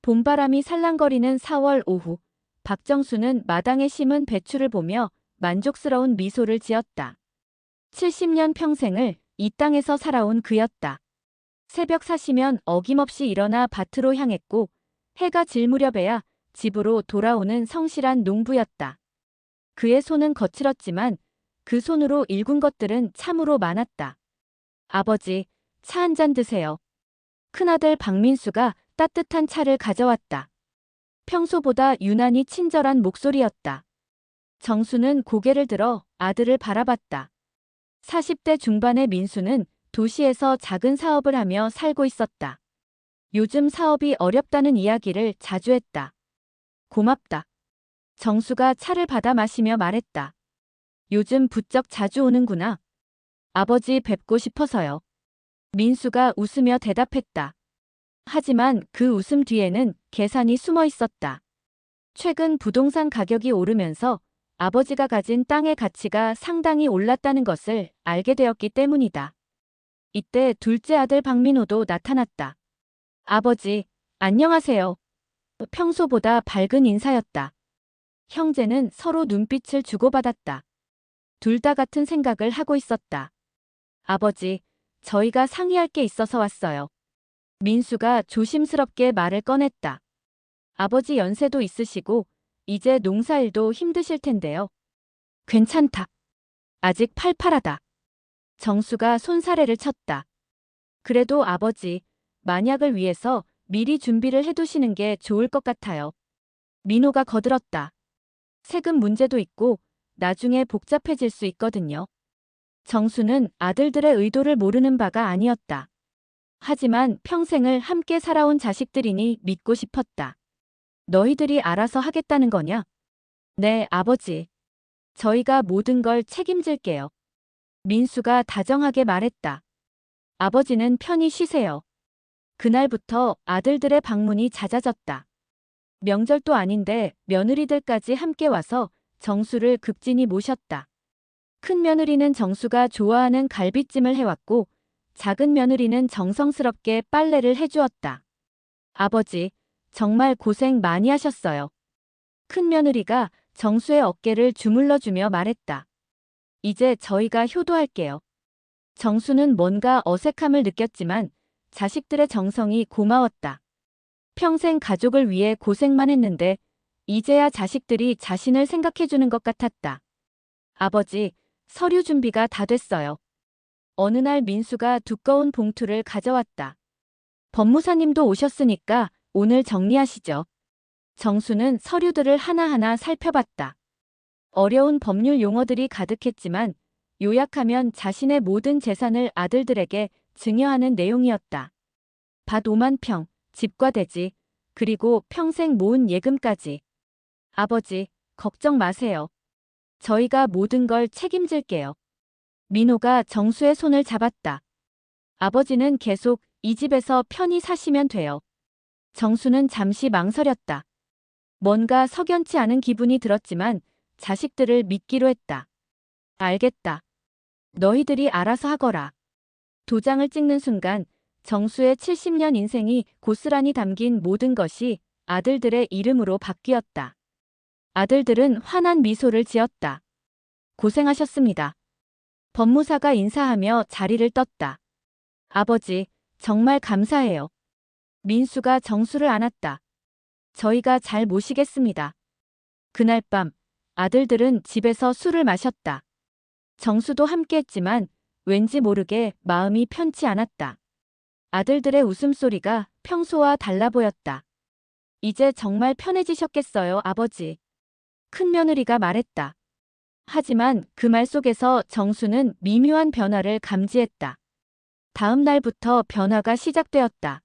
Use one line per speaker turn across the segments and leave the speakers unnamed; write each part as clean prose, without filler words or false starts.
봄바람이 살랑거리는 4월 오후, 박정수는 마당에 심은 배추를 보며 만족스러운 미소를 지었다. 70년 평생을 이 땅에서 살아온 그였다. 새벽 4시면 어김없이 일어나 밭으로 향했고 해가 질 무렵에야 집으로 돌아오는 성실한 농부였다. 그의 손은 거칠었지만 그 손으로 일군 것들은 참으로 많았다. 아버지, 차 한 잔 드세요. 큰아들 박민수가 따뜻한 차를 가져왔다. 평소보다 유난히 친절한 목소리였다. 정수는 고개를 들어 아들을 바라봤다. 40대 중반의 민수는 도시에서 작은 사업을 하며 살고 있었다. 요즘 사업이 어렵다는 이야기를 자주 했다. 고맙다. 정수가 차를 받아 마시며 말했다. 요즘 부쩍 자주 오는구나. 아버지 뵙고 싶어서요. 민수가 웃으며 대답했다. 하지만 그 웃음 뒤에는 계산이 숨어 있었다. 최근 부동산 가격이 오르면서 아버지가 가진 땅의 가치가 상당히 올랐다는 것을 알게 되었기 때문이다. 이때 둘째 아들 박민호도 나타났다. 아버지, 안녕하세요. 평소보다 밝은 인사였다. 형제는 서로 눈빛을 주고받았다. 둘 다 같은 생각을 하고 있었다. 아버지, 저희가 상의할 게 있어서 왔어요. 민수가 조심스럽게 말을 꺼냈다. 아버지 연세도 있으시고 이제 농사일도 힘드실 텐데요. 괜찮다. 아직 팔팔하다. 정수가 손사래를 쳤다. 그래도 아버지, 만약을 위해서 미리 준비를 해두시는 게 좋을 것 같아요. 민호가 거들었다. 세금 문제도 있고 나중에 복잡해질 수 있거든요. 정수는 아들들의 의도를 모르는 바가 아니었다. 하지만 평생을 함께 살아온 자식들이니 믿고 싶었다. 너희들이 알아서 하겠다는 거냐? 네, 아버지. 저희가 모든 걸 책임질게요. 민수가 다정하게 말했다. 아버지는 편히 쉬세요. 그날부터 아들들의 방문이 잦아졌다. 명절도 아닌데 며느리들까지 함께 와서 정수를 극진히 모셨다. 큰 며느리는 정수가 좋아하는 갈비찜을 해왔고 작은 며느리는 정성스럽게 빨래를 해주었다. 아버지, 정말 고생 많이 하셨어요. 큰 며느리가 정수의 어깨를 주물러주며 말했다. 이제 저희가 효도할게요. 정수는 뭔가 어색함을 느꼈지만 자식들의 정성이 고마웠다. 평생 가족을 위해 고생만 했는데 이제야 자식들이 자신을 생각해주는 것 같았다. 아버지, 서류 준비가 다 됐어요. 어느 날 민수가 두꺼운 봉투를 가져왔다. 법무사님도 오셨으니까 오늘 정리하시죠. 정수는 서류들을 하나하나 살펴봤다. 어려운 법률 용어들이 가득했지만 요약하면 자신의 모든 재산을 아들들에게 증여하는 내용이었다. 밭 5만 평, 집과 대지, 그리고 평생 모은 예금까지. 아버지, 걱정 마세요. 저희가 모든 걸 책임질게요. 민호가 정수의 손을 잡았다. 아버지는 계속 이 집에서 편히 사시면 돼요. 정수는 잠시 망설였다. 뭔가 석연치 않은 기분이 들었지만 자식들을 믿기로 했다. 알겠다. 너희들이 알아서 하거라. 도장을 찍는 순간 정수의 70년 인생이 고스란히 담긴 모든 것이 아들들의 이름으로 바뀌었다. 아들들은 환한 미소를 지었다. 고생하셨습니다. 법무사가 인사하며 자리를 떴다. 아버지, 정말 감사해요. 민수가 정수를 안았다. 저희가 잘 모시겠습니다. 그날 밤 아들들은 집에서 술을 마셨다. 정수도 함께했지만 왠지 모르게 마음이 편치 않았다. 아들들의 웃음소리가 평소와 달라 보였다. 이제 정말 편해지셨겠어요, 아버지. 큰 며느리가 말했다. 하지만 그 말 속에서 정수는 미묘한 변화를 감지했다. 다음 날부터 변화가 시작되었다.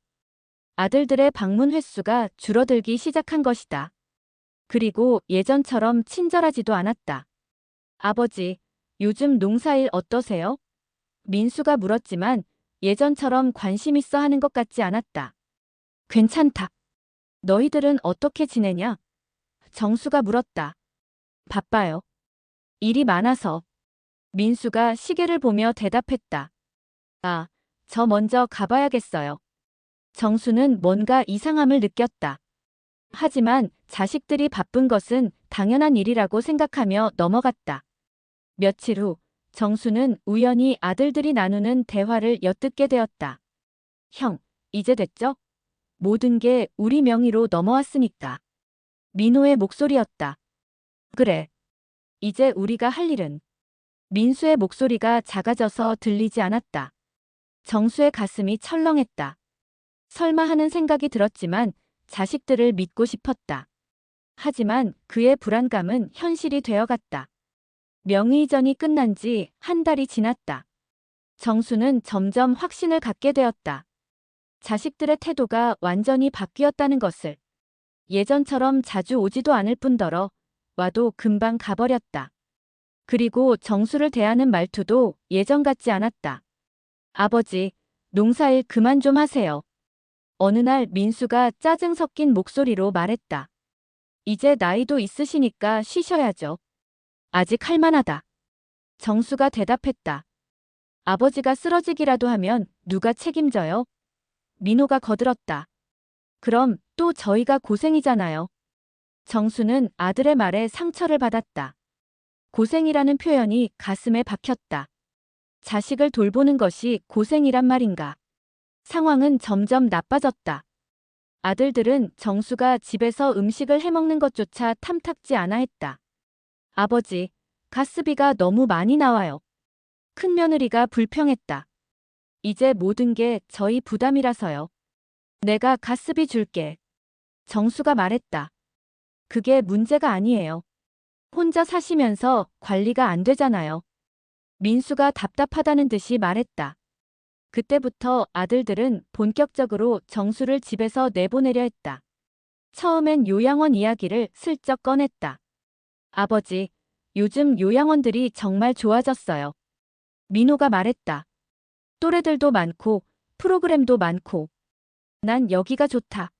아들들의 방문 횟수가 줄어들기 시작한 것이다. 그리고 예전처럼 친절하지도 않았다. 아버지, 요즘 농사일 어떠세요? 민수가 물었지만 예전처럼 관심 있어 하는 것 같지 않았다. 괜찮다. 너희들은 어떻게 지내냐? 정수가 물었다. 바빠요. 일이 많아서. 민수가 시계를 보며 대답했다. 아, 저 먼저 가봐야겠어요. 정수는 뭔가 이상함을 느꼈다. 하지만 자식들이 바쁜 것은 당연한 일이라고 생각하며 넘어갔다. 며칠 후 정수는 우연히 아들들이 나누는 대화를 엿듣게 되었다. 형, 이제 됐죠? 모든 게 우리 명의로 넘어왔으니까. 민호의 목소리였다. 그래. 이제 우리가 할 일은. 민수의 목소리가 작아져서 들리지 않았다. 정수의 가슴이 철렁했다. 설마 하는 생각이 들었지만 자식들을 믿고 싶었다. 하지만 그의 불안감은 현실이 되어갔다. 명의이전이 끝난 지 한 달이 지났다. 정수는 점점 확신을 갖게 되었다. 자식들의 태도가 완전히 바뀌었다는 것을. 예전처럼 자주 오지도 않을 뿐더러 와도 금방 가버렸다. 그리고 정수를 대하는 말투도 예전 같지 않았다. 아버지, 농사일 그만 좀 하세요. 어느 날 민수가 짜증 섞인 목소리로 말했다. 이제 나이도 있으시니까 쉬셔야죠. 아직 할만하다. 정수가 대답했다. 아버지가 쓰러지기라도 하면 누가 책임져요? 민호가 거들었다. 그럼 또 저희가 고생이잖아요. 정수는 아들의 말에 상처를 받았다. 고생이라는 표현이 가슴에 박혔다. 자식을 돌보는 것이 고생이란 말인가. 상황은 점점 나빠졌다. 아들들은 정수가 집에서 음식을 해먹는 것조차 탐탁지 않아 했다. 아버지, 가스비가 너무 많이 나와요. 큰며느리가 불평했다. 이제 모든 게 저희 부담이라서요. 내가 가스비 줄게. 정수가 말했다. 그게 문제가 아니에요. 혼자 사시면서 관리가 안 되잖아요. 민수가 답답하다는 듯이 말했다. 그때부터 아들들은 본격적으로 정수를 집에서 내보내려 했다. 처음엔 요양원 이야기를 슬쩍 꺼냈다. 아버지, 요즘 요양원들이 정말 좋아졌어요. 민호가 말했다. 또래들도 많고 프로그램도 많고. 난 여기가 좋다.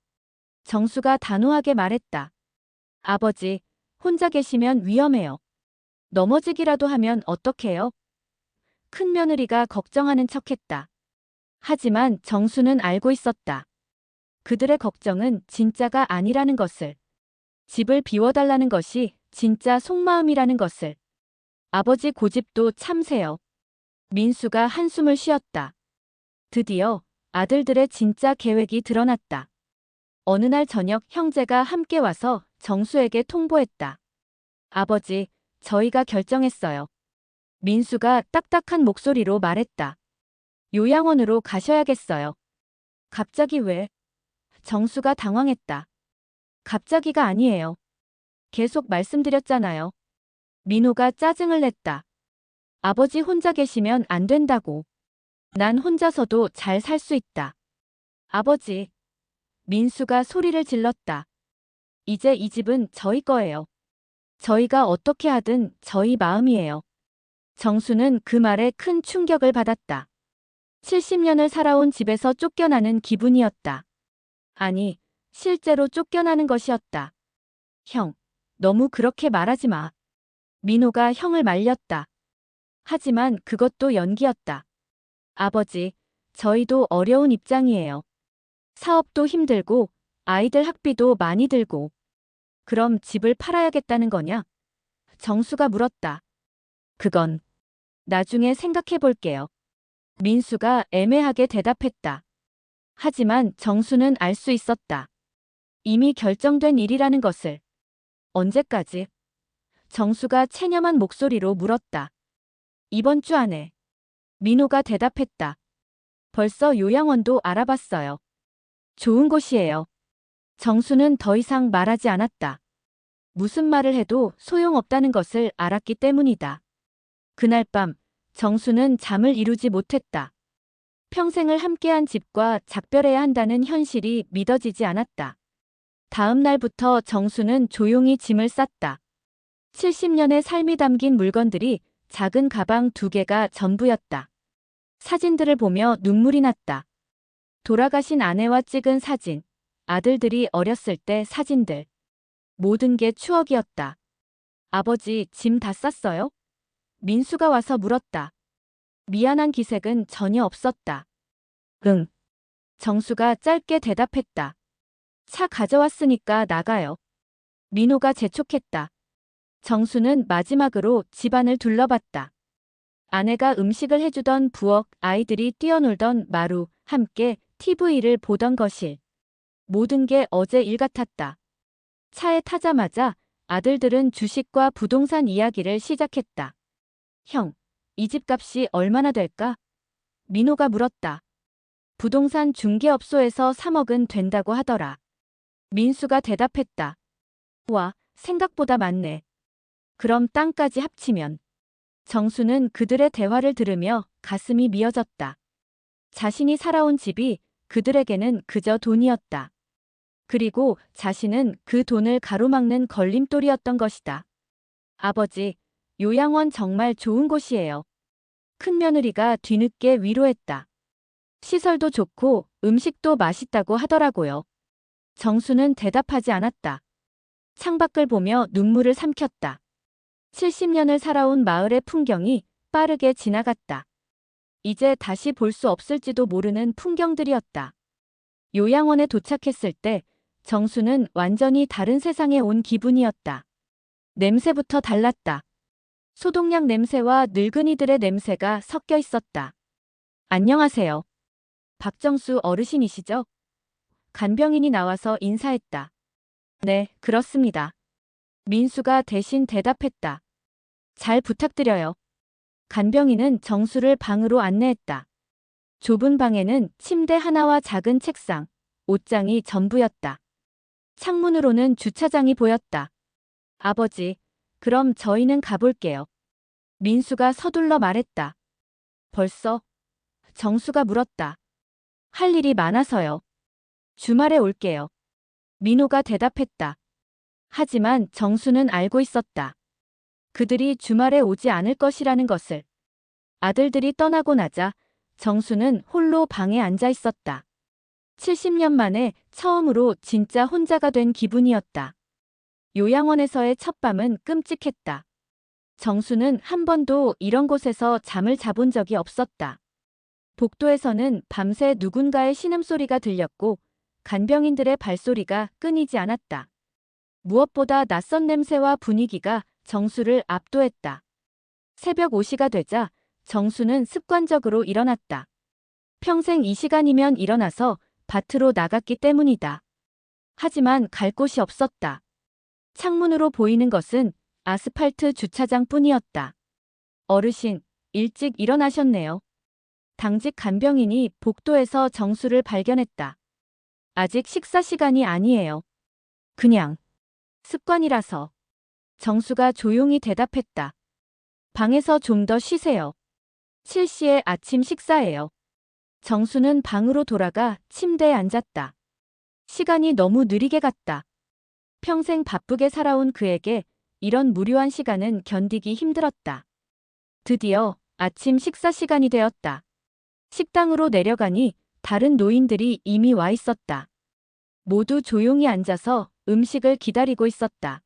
정수가 단호하게 말했다. 아버지, 혼자 계시면 위험해요. 넘어지기라도 하면 어떡해요? 큰며느리가 걱정하는 척했다. 하지만 정수는 알고 있었다. 그들의 걱정은 진짜가 아니라는 것을. 집을 비워달라는 것이 진짜 속마음이라는 것을. 아버지 고집도 참세요. 민수가 한숨을 쉬었다. 드디어 아들들의 진짜 계획이 드러났다. 어느 날 저녁 형제가 함께 와서 정수에게 통보했다. 아버지, 저희가 결정했어요. 민수가 딱딱한 목소리로 말했다. 요양원으로 가셔야겠어요. 갑자기 왜? 정수가 당황했다. 갑자기가 아니에요. 계속 말씀드렸잖아요. 민호가 짜증을 냈다. 아버지 혼자 계시면 안 된다고. 난 혼자서도 잘 살 수 있다. 아버지. 민수가 소리를 질렀다. 이제 이 집은 저희 거예요. 저희가 어떻게 하든 저희 마음이에요. 정수는 그 말에 큰 충격을 받았다. 70년을 살아온 집에서 쫓겨나는 기분이었다. 아니, 실제로 쫓겨나는 것이었다. 형, 너무 그렇게 말하지 마. 민호가 형을 말렸다. 하지만 그것도 연기였다. 아버지, 저희도 어려운 입장이에요. 사업도 힘들고 아이들 학비도 많이 들고. 그럼 집을 팔아야겠다는 거냐? 정수가 물었다. 그건 나중에 생각해 볼게요. 민수가 애매하게 대답했다. 하지만 정수는 알 수 있었다. 이미 결정된 일이라는 것을. 언제까지? 정수가 체념한 목소리로 물었다. 이번 주 안에. 민호가 대답했다. 벌써 요양원도 알아봤어요. 좋은 곳이에요. 정수는 더 이상 말하지 않았다. 무슨 말을 해도 소용없다는 것을 알았기 때문이다. 그날 밤 정수는 잠을 이루지 못했다. 평생을 함께한 집과 작별해야 한다는 현실이 믿어지지 않았다. 다음 날부터 정수는 조용히 짐을 쌌다. 70년의 삶이 담긴 물건들이 작은 가방 2개가 전부였다. 사진들을 보며 눈물이 났다. 돌아가신 아내와 찍은 사진, 아들들이 어렸을 때 사진들. 모든 게 추억이었다. 아버지, 짐 다 쌌어요? 민수가 와서 물었다. 미안한 기색은 전혀 없었다. 응. 정수가 짧게 대답했다. 차 가져왔으니까 나가요. 민호가 재촉했다. 정수는 마지막으로 집안을 둘러봤다. 아내가 음식을 해주던 부엌, 아이들이 뛰어놀던 마루, 함께 TV를 보던 거실. 모든 게 어제 일 같았다. 차에 타자마자 아들들은 주식과 부동산 이야기를 시작했다. 형, 이 집값이 얼마나 될까? 민호가 물었다. 부동산 중개업소에서 3억은 된다고 하더라. 민수가 대답했다. 와, 생각보다 많네. 그럼 땅까지 합치면. 정수는 그들의 대화를 들으며 가슴이 미어졌다. 자신이 살아온 집이 그들에게는 그저 돈이었다. 그리고 자신은 그 돈을 가로막는 걸림돌이었던 것이다. 아버지, 요양원 정말 좋은 곳이에요. 큰며느리가 뒤늦게 위로했다. 시설도 좋고 음식도 맛있다고 하더라고요. 정수는 대답하지 않았다. 창밖을 보며 눈물을 삼켰다. 70년을 살아온 마을의 풍경이 빠르게 지나갔다. 이제 다시 볼 수 없을지도 모르는 풍경들이었다. 요양원에 도착했을 때 정수는 완전히 다른 세상에 온 기분이었다. 냄새부터 달랐다. 소독약 냄새와 늙은이들의 냄새가 섞여 있었다. 안녕하세요. 박정수 어르신이시죠? 간병인이 나와서 인사했다. 네, 그렇습니다. 민수가 대신 대답했다. 잘 부탁드려요. 간병인은 정수를 방으로 안내했다. 좁은 방에는 침대 하나와 작은 책상, 옷장이 전부였다. 창문으로는 주차장이 보였다. 아버지, 그럼 저희는 가볼게요. 민수가 서둘러 말했다. 벌써? 정수가 물었다. 할 일이 많아서요. 주말에 올게요. 민호가 대답했다. 하지만 정수는 알고 있었다. 그들이 주말에 오지 않을 것이라는 것을. 아들들이 떠나고 나자 정수는 홀로 방에 앉아 있었다. 70년 만에 처음으로 진짜 혼자가 된 기분이었다. 요양원에서의 첫 밤은 끔찍했다. 정수는 한 번도 이런 곳에서 잠을 자본 적이 없었다. 복도에서는 밤새 누군가의 신음소리가 들렸고 간병인들의 발소리가 끊이지 않았다. 무엇보다 낯선 냄새와 분위기가 정수를 압도했다. 새벽 5시가 되자 정수는 습관적으로 일어났다. 평생 이 시간이면 일어나서 밭으로 나갔기 때문이다. 하지만 갈 곳이 없었다. 창문으로 보이는 것은 아스팔트 주차장뿐이었다. 어르신, 일찍 일어나셨네요. 당직 간병인이 복도에서 정수를 발견했다. 아직 식사 시간이 아니에요. 그냥 습관이라서. 정수가 조용히 대답했다. 방에서 좀 더 쉬세요. 7시에 아침 식사예요. 정수는 방으로 돌아가 침대에 앉았다. 시간이 너무 느리게 갔다. 평생 바쁘게 살아온 그에게 이런 무료한 시간은 견디기 힘들었다. 드디어 아침 식사 시간이 되었다. 식당으로 내려가니 다른 노인들이 이미 와 있었다. 모두 조용히 앉아서 음식을 기다리고 있었다.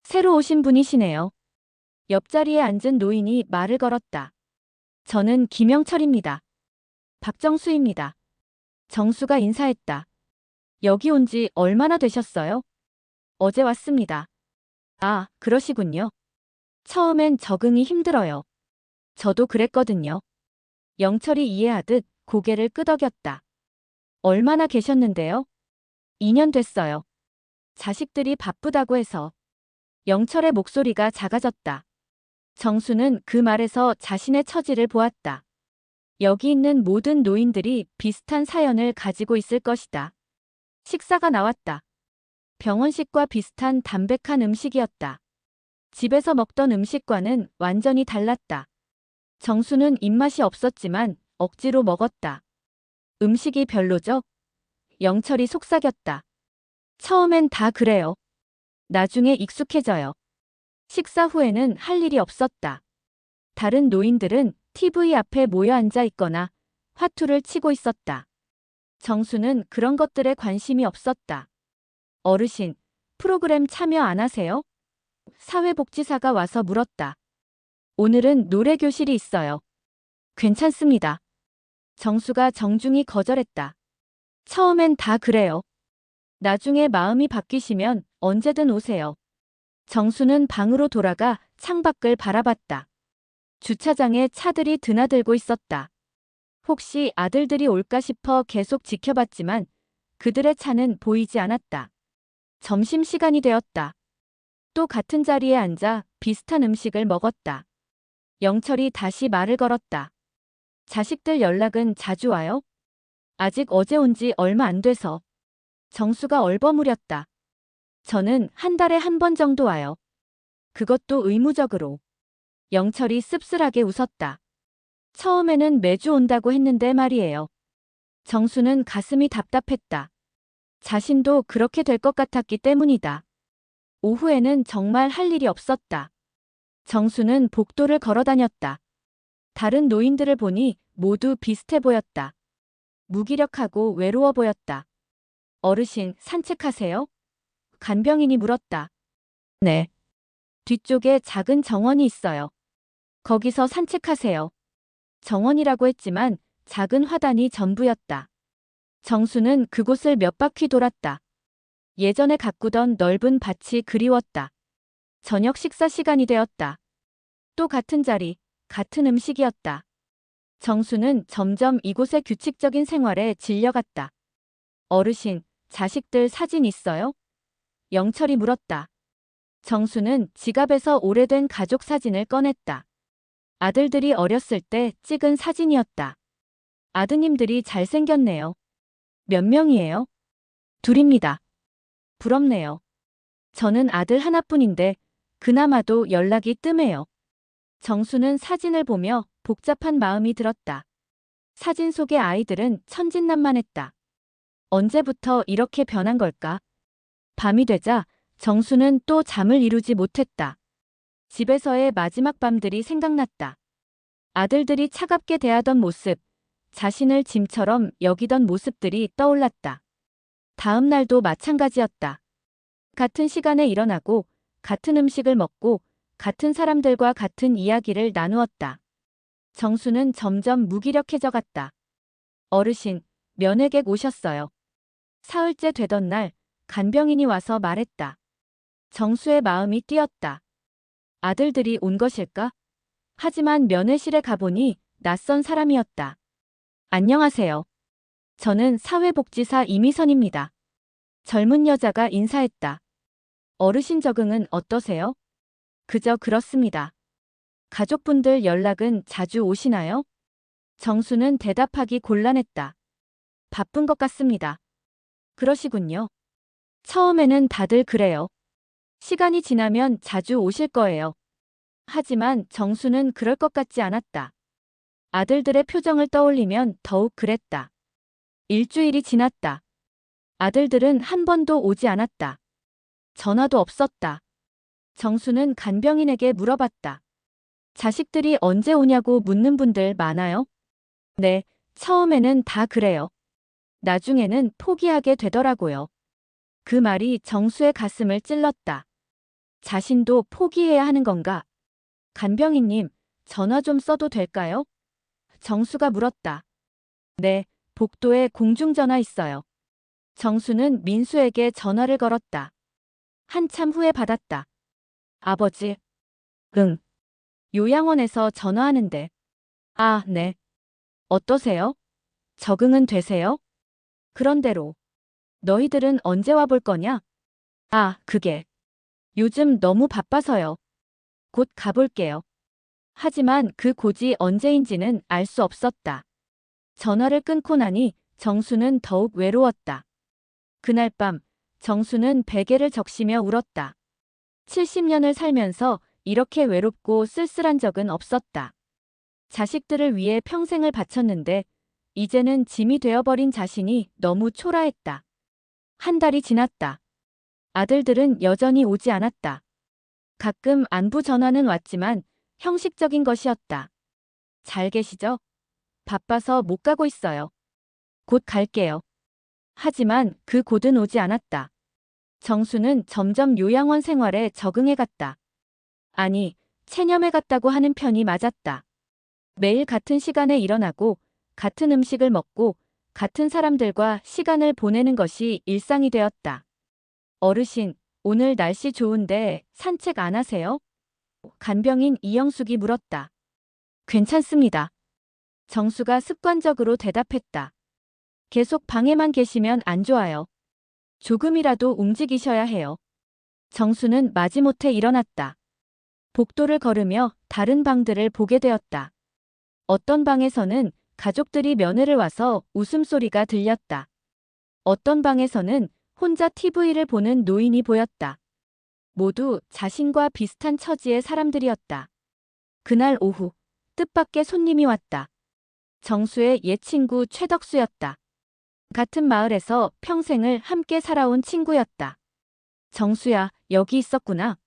새로 오신 분이시네요. 옆자리에 앉은 노인이 말을 걸었다. 저는 김영철입니다. 박정수입니다. 정수가 인사했다. 여기 온 지 얼마나 되셨어요? 어제 왔습니다. 아, 그러시군요. 처음엔 적응이 힘들어요. 저도 그랬거든요. 영철이 이해하듯 고개를 끄덕였다. 얼마나 계셨는데요? 2년 됐어요. 자식들이 바쁘다고 해서. 영철의 목소리가 작아졌다. 정수는 그 말에서 자신의 처지를 보았다. 여기 있는 모든 노인들이 비슷한 사연을 가지고 있을 것이다. 식사가 나왔다. 병원식과 비슷한 담백한 음식이었다. 집에서 먹던 음식과는 완전히 달랐다. 정수는 입맛이 없었지만 억지로 먹었다. 음식이 별로죠? 영철이 속삭였다. 처음엔 다 그래요. 나중에 익숙해져요. 식사 후에는 할 일이 없었다. 다른 노인들은 TV 앞에 모여 앉아 있거나 화투를 치고 있었다. 정수는 그런 것들에 관심이 없었다. 어르신, 프로그램 참여 안 하세요? 사회복지사가 와서 물었다. 오늘은 노래 교실이 있어요. 괜찮습니다. 정수가 정중히 거절했다. 처음엔 다 그래요. 나중에 마음이 바뀌시면 언제든 오세요. 정수는 방으로 돌아가 창밖을 바라봤다. 주차장에 차들이 드나들고 있었다. 혹시 아들들이 올까 싶어 계속 지켜봤지만 그들의 차는 보이지 않았다. 점심시간이 되었다. 또 같은 자리에 앉아 비슷한 음식을 먹었다. 영철이 다시 말을 걸었다. 자식들 연락은 자주 와요? 아직 어제 온 지 얼마 안 돼서. 정수가 얼버무렸다. 저는 한 달에 한 번 정도 와요. 그것도 의무적으로. 영철이 씁쓸하게 웃었다. 처음에는 매주 온다고 했는데 말이에요. 정수는 가슴이 답답했다. 자신도 그렇게 될 것 같았기 때문이다. 오후에는 정말 할 일이 없었다. 정수는 복도를 걸어 다녔다. 다른 노인들을 보니 모두 비슷해 보였다. 무기력하고 외로워 보였다. 어르신, 산책하세요? 간병인이 물었다. 네. 뒤쪽에 작은 정원이 있어요. 거기서 산책하세요. 정원이라고 했지만 작은 화단이 전부였다. 정수는 그곳을 몇 바퀴 돌았다. 예전에 가꾸던 넓은 밭이 그리웠다. 저녁 식사 시간이 되었다. 또 같은 자리, 같은 음식이었다. 정수는 점점 이곳의 규칙적인 생활에 질려갔다. 어르신, 자식들 사진 있어요? 영철이 물었다. 정수는 지갑에서 오래된 가족 사진을 꺼냈다. 아들들이 어렸을 때 찍은 사진이었다. 아드님들이 잘생겼네요. 몇 명이에요? 둘입니다. 부럽네요. 저는 아들 하나뿐인데 그나마도 연락이 뜸해요. 정수는 사진을 보며 복잡한 마음이 들었다. 사진 속의 아이들은 천진난만했다. 언제부터 이렇게 변한 걸까? 밤이 되자 정수는 또 잠을 이루지 못했다. 집에서의 마지막 밤들이 생각났다. 아들들이 차갑게 대하던 모습, 자신을 짐처럼 여기던 모습들이 떠올랐다. 다음 날도 마찬가지였다. 같은 시간에 일어나고, 같은 음식을 먹고, 같은 사람들과 같은 이야기를 나누었다. 정수는 점점 무기력해져 갔다. 어르신, 면회객 오셨어요. 사흘째 되던 날, 간병인이 와서 말했다. 정수의 마음이 뛰었다. 아들들이 온 것일까? 하지만 면회실에 가보니 낯선 사람이었다. 안녕하세요. 저는 사회복지사 이미선입니다. 젊은 여자가 인사했다. 어르신 적응은 어떠세요? 그저 그렇습니다. 가족분들 연락은 자주 오시나요? 정수는 대답하기 곤란했다. 바쁜 것 같습니다. 그러시군요. 처음에는 다들 그래요. 시간이 지나면 자주 오실 거예요. 하지만 정수는 그럴 것 같지 않았다. 아들들의 표정을 떠올리면 더욱 그랬다. 일주일이 지났다. 아들들은 한 번도 오지 않았다. 전화도 없었다. 정수는 간병인에게 물어봤다. 자식들이 언제 오냐고 묻는 분들 많아요? 네, 처음에는 다 그래요. 나중에는 포기하게 되더라고요. 그 말이 정수의 가슴을 찔렀다. 자신도 포기해야 하는 건가? 간병인님, 전화 좀 써도 될까요? 정수가 물었다. 네, 복도에 공중전화 있어요. 정수는 민수에게 전화를 걸었다. 한참 후에 받았다. 아버지. 응. 요양원에서 전화하는데. 아, 네. 어떠세요? 적응은 되세요? 그런대로. 너희들은 언제 와볼 거냐? 아, 그게. 요즘 너무 바빠서요. 곧 가볼게요. 하지만 그 곧이 언제인지는 알 수 없었다. 전화를 끊고 나니 정수는 더욱 외로웠다. 그날 밤 정수는 베개를 적시며 울었다. 70년을 살면서 이렇게 외롭고 쓸쓸한 적은 없었다. 자식들을 위해 평생을 바쳤는데 이제는 짐이 되어버린 자신이 너무 초라했다. 한 달이 지났다. 아들들은 여전히 오지 않았다. 가끔 안부 전화는 왔지만 형식적인 것이었다. 잘 계시죠? 바빠서 못 가고 있어요. 곧 갈게요. 하지만 그 곧은 오지 않았다. 정수는 점점 요양원 생활에 적응해 갔다. 아니, 체념해 갔다고 하는 편이 맞았다. 매일 같은 시간에 일어나고, 같은 음식을 먹고, 같은 사람들과 시간을 보내는 것이 일상이 되었다. 어르신, 오늘 날씨 좋은데 산책 안 하세요? 간병인 이영숙이 물었다. 괜찮습니다. 정수가 습관적으로 대답했다. 계속 방에만 계시면 안 좋아요. 조금이라도 움직이셔야 해요. 정수는 마지못해 일어났다. 복도를 걸으며 다른 방들을 보게 되었다. 어떤 방에서는 가족들이 면회를 와서 웃음소리가 들렸다. 어떤 방에서는 혼자 TV를 보는 노인이 보였다. 모두 자신과 비슷한 처지의 사람들이었다. 그날 오후, 뜻밖의 손님이 왔다. 정수의 옛 친구 최덕수였다. 같은 마을에서 평생을 함께 살아온 친구였다. 정수야, 여기 있었구나.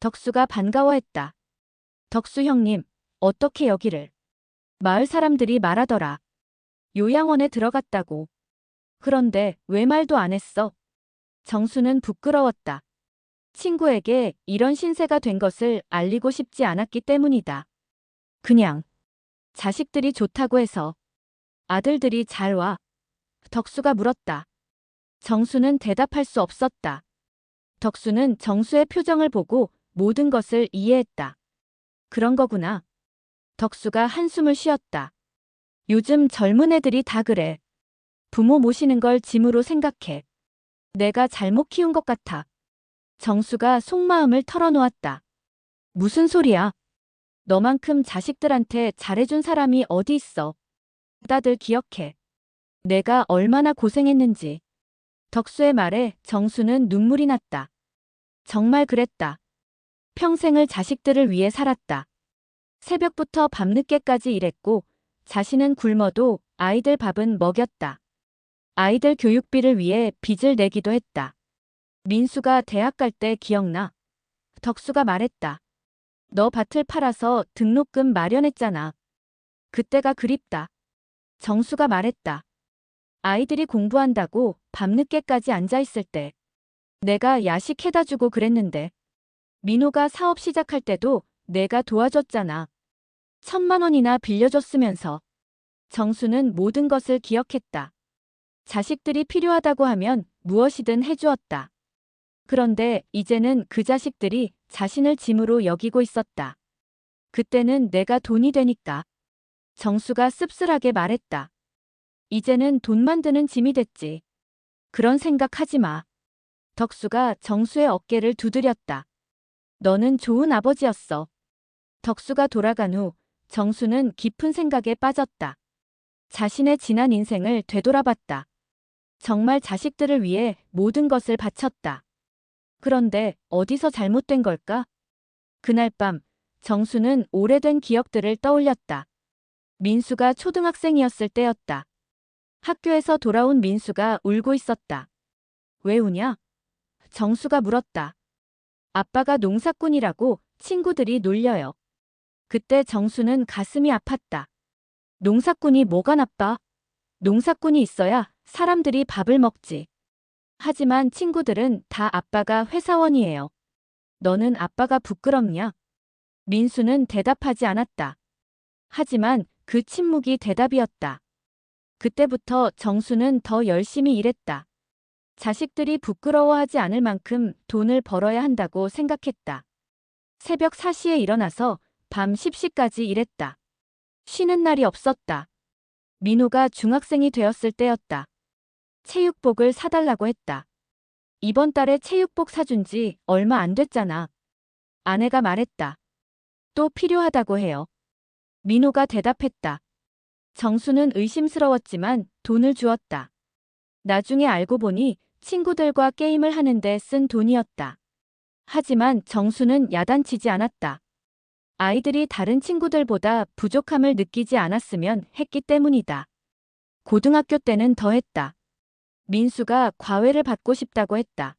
덕수가 반가워했다. 덕수 형님, 어떻게 여기를? 마을 사람들이 말하더라. 요양원에 들어갔다고. 그런데 왜 말도 안 했어? 정수는 부끄러웠다. 친구에게 이런 신세가 된 것을 알리고 싶지 않았기 때문이다. 그냥 자식들이 좋다고 해서. 아들들이 잘 와. 덕수가 물었다. 정수는 대답할 수 없었다. 덕수는 정수의 표정을 보고 모든 것을 이해했다. 그런 거구나. 덕수가 한숨을 쉬었다. 요즘 젊은 애들이 다 그래. 부모 모시는 걸 짐으로 생각해. 내가 잘못 키운 것 같아. 정수가 속마음을 털어놓았다. 무슨 소리야? 너만큼 자식들한테 잘해준 사람이 어디 있어. 다들 기억해. 내가 얼마나 고생했는지. 덕수의 말에 정수는 눈물이 났다. 정말 그랬다. 평생을 자식들을 위해 살았다. 새벽부터 밤늦게까지 일했고 자신은 굶어도 아이들 밥은 먹였다. 아이들 교육비를 위해 빚을 내기도 했다. 민수가 대학 갈 때 기억나? 덕수가 말했다. 너 밭을 팔아서 등록금 마련했잖아. 그때가 그립다. 정수가 말했다. 아이들이 공부한다고 밤늦게까지 앉아있을 때 내가 야식 해다 주고 그랬는데 민호가 사업 시작할 때도 내가 도와줬잖아. 1,000만 원이나 빌려줬으면서. 정수는 모든 것을 기억했다. 자식들이 필요하다고 하면 무엇이든 해주었다. 그런데 이제는 그 자식들이 자신을 짐으로 여기고 있었다. 그때는 내가 돈이 되니까. 정수가 씁쓸하게 말했다. 이제는 돈 만드는 짐이 됐지. 그런 생각하지 마. 덕수가 정수의 어깨를 두드렸다. 너는 좋은 아버지였어. 덕수가 돌아간 후 정수는 깊은 생각에 빠졌다. 자신의 지난 인생을 되돌아봤다. 정말 자식들을 위해 모든 것을 바쳤다. 그런데 어디서 잘못된 걸까? 그날 밤 정수는 오래된 기억들을 떠올렸다. 민수가 초등학생이었을 때였다. 학교에서 돌아온 민수가 울고 있었다. 왜 우냐? 정수가 물었다. 아빠가 농사꾼이라고 친구들이 놀려요. 그때 정수는 가슴이 아팠다. 농사꾼이 뭐가 나빠? 농사꾼이 있어야 사람들이 밥을 먹지. 하지만 친구들은 다 아빠가 회사원이에요. 너는 아빠가 부끄럽냐? 민수는 대답하지 않았다. 하지만 그 침묵이 대답이었다. 그때부터 정수는 더 열심히 일했다. 자식들이 부끄러워하지 않을 만큼 돈을 벌어야 한다고 생각했다. 새벽 4시에 일어나서 밤 10시까지 일했다. 쉬는 날이 없었다. 민호가 중학생이 되었을 때였다. 체육복을 사달라고 했다. 이번 달에 체육복 사준 지 얼마 안 됐잖아. 아내가 말했다. 또 필요하다고 해요. 민호가 대답했다. 정수는 의심스러웠지만 돈을 주었다. 나중에 알고 보니 친구들과 게임을 하는데 쓴 돈이었다. 하지만 정수는 야단치지 않았다. 아이들이 다른 친구들보다 부족함을 느끼지 않았으면 했기 때문이다. 고등학교 때는 더 했다. 민수가 과외를 받고 싶다고 했다.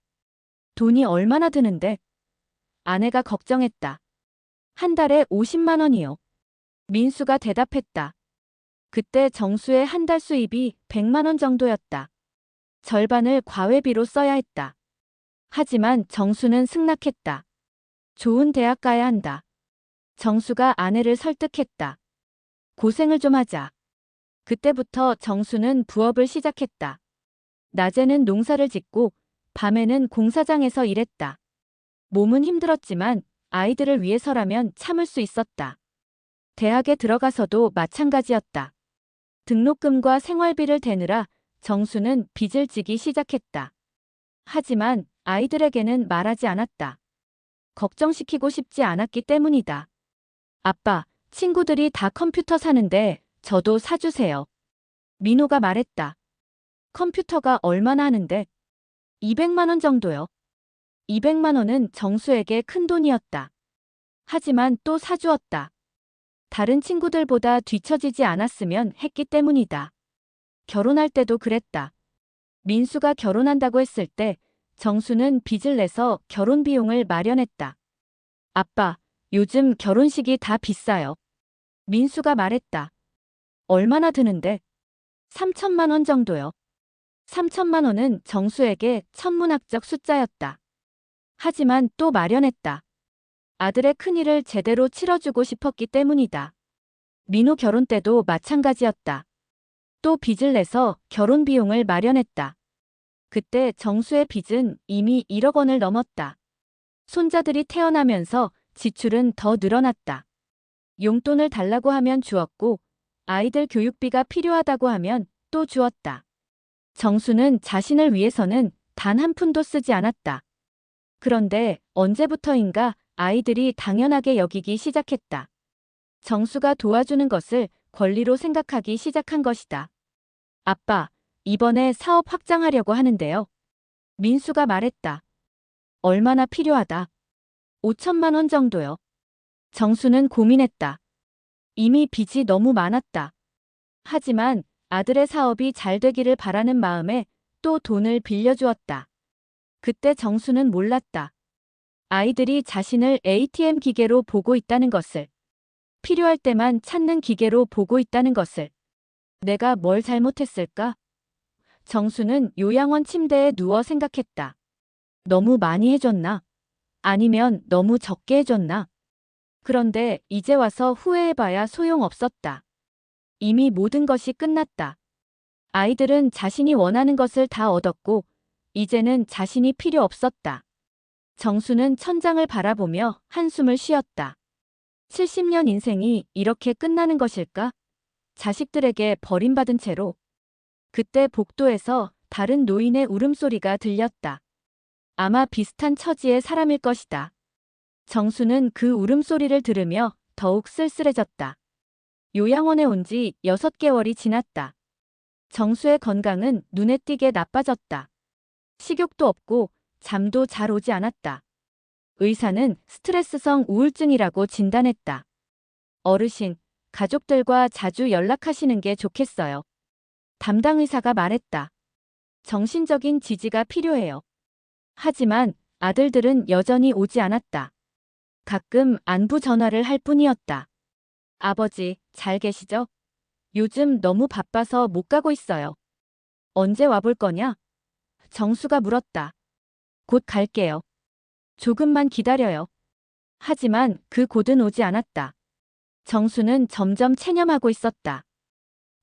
돈이 얼마나 드는데? 아내가 걱정했다. 한 달에 50만 원이요. 민수가 대답했다. 그때 정수의 한 달 수입이 100만 원 정도였다. 절반을 과외비로 써야 했다. 하지만 정수는 승낙했다. 좋은 대학 가야 한다. 정수가 아내를 설득했다. 고생을 좀 하자. 그때부터 정수는 부업을 시작했다. 낮에는 농사를 짓고 밤에는 공사장에서 일했다. 몸은 힘들었지만 아이들을 위해서라면 참을 수 있었다. 대학에 들어가서도 마찬가지였다. 등록금과 생활비를 대느라 정수는 빚을 지기 시작했다. 하지만 아이들에게는 말하지 않았다. 걱정시키고 싶지 않았기 때문이다. 아빠, 친구들이 다 컴퓨터 사는데 저도 사주세요. 민호가 말했다. 컴퓨터가 얼마나 하는데? 200만 원 정도요. 200만 원은 정수에게 큰 돈이었다. 하지만 또 사주었다. 다른 친구들보다 뒤처지지 않았으면 했기 때문이다. 결혼할 때도 그랬다. 민수가 결혼한다고 했을 때 정수는 빚을 내서 결혼 비용을 마련했다. 아빠, 요즘 결혼식이 다 비싸요. 민수가 말했다. 얼마나 드는데? 3천만 원 정도요. 3천만 원은 정수에게 천문학적 숫자였다. 하지만 또 마련했다. 아들의 큰일을 제대로 치러주고 싶었기 때문이다. 민호 결혼 때도 마찬가지였다. 또 빚을 내서 결혼 비용을 마련했다. 그때 정수의 빚은 이미 1억 원을 넘었다. 손자들이 태어나면서 지출은 더 늘어났다. 용돈을 달라고 하면 주었고 아이들 교육비가 필요하다고 하면 또 주었다. 정수는 자신을 위해서는 단 한 푼도 쓰지 않았다. 그런데 언제부터인가 아이들이 당연하게 여기기 시작했다. 정수가 도와주는 것을 권리로 생각하기 시작한 것이다. 아빠, 이번에 사업 확장하려고 하는데요. 민수가 말했다. 얼마나 필요하다. 5천만 원 정도요. 정수는 고민했다. 이미 빚이 너무 많았다. 하지만 아들의 사업이 잘 되기를 바라는 마음에 또 돈을 빌려주었다. 그때 정수는 몰랐다. 아이들이 자신을 ATM 기계로 보고 있다는 것을. 필요할 때만 찾는 기계로 보고 있다는 것을. 내가 뭘 잘못했을까? 정수는 요양원 침대에 누워 생각했다. 너무 많이 해줬나? 아니면 너무 적게 해줬나? 그런데 이제 와서 후회해봐야 소용없었다. 이미 모든 것이 끝났다. 아이들은 자신이 원하는 것을 다 얻었고 이제는 자신이 필요 없었다. 정수는 천장을 바라보며 한숨을 쉬었다. 70년 인생이 이렇게 끝나는 것일까? 자식들에게 버림받은 채로. 그때 복도에서 다른 노인의 울음소리가 들렸다. 아마 비슷한 처지의 사람일 것이다. 정수는 그 울음소리를 들으며 더욱 쓸쓸해졌다. 요양원에 온 지 6개월이 지났다. 정수의 건강은 눈에 띄게 나빠졌다. 식욕도 없고 잠도 잘 오지 않았다. 의사는 스트레스성 우울증이라고 진단했다. 어르신, 가족들과 자주 연락하시는 게 좋겠어요. 담당 의사가 말했다. 정신적인 지지가 필요해요. 하지만 아들들은 여전히 오지 않았다. 가끔 안부 전화를 할 뿐이었다. 아버지, 잘 계시죠? 요즘 너무 바빠서 못 가고 있어요. 언제 와볼 거냐? 정수가 물었다. 곧 갈게요. 조금만 기다려요. 하지만 그 곧은 오지 않았다. 정수는 점점 체념하고 있었다.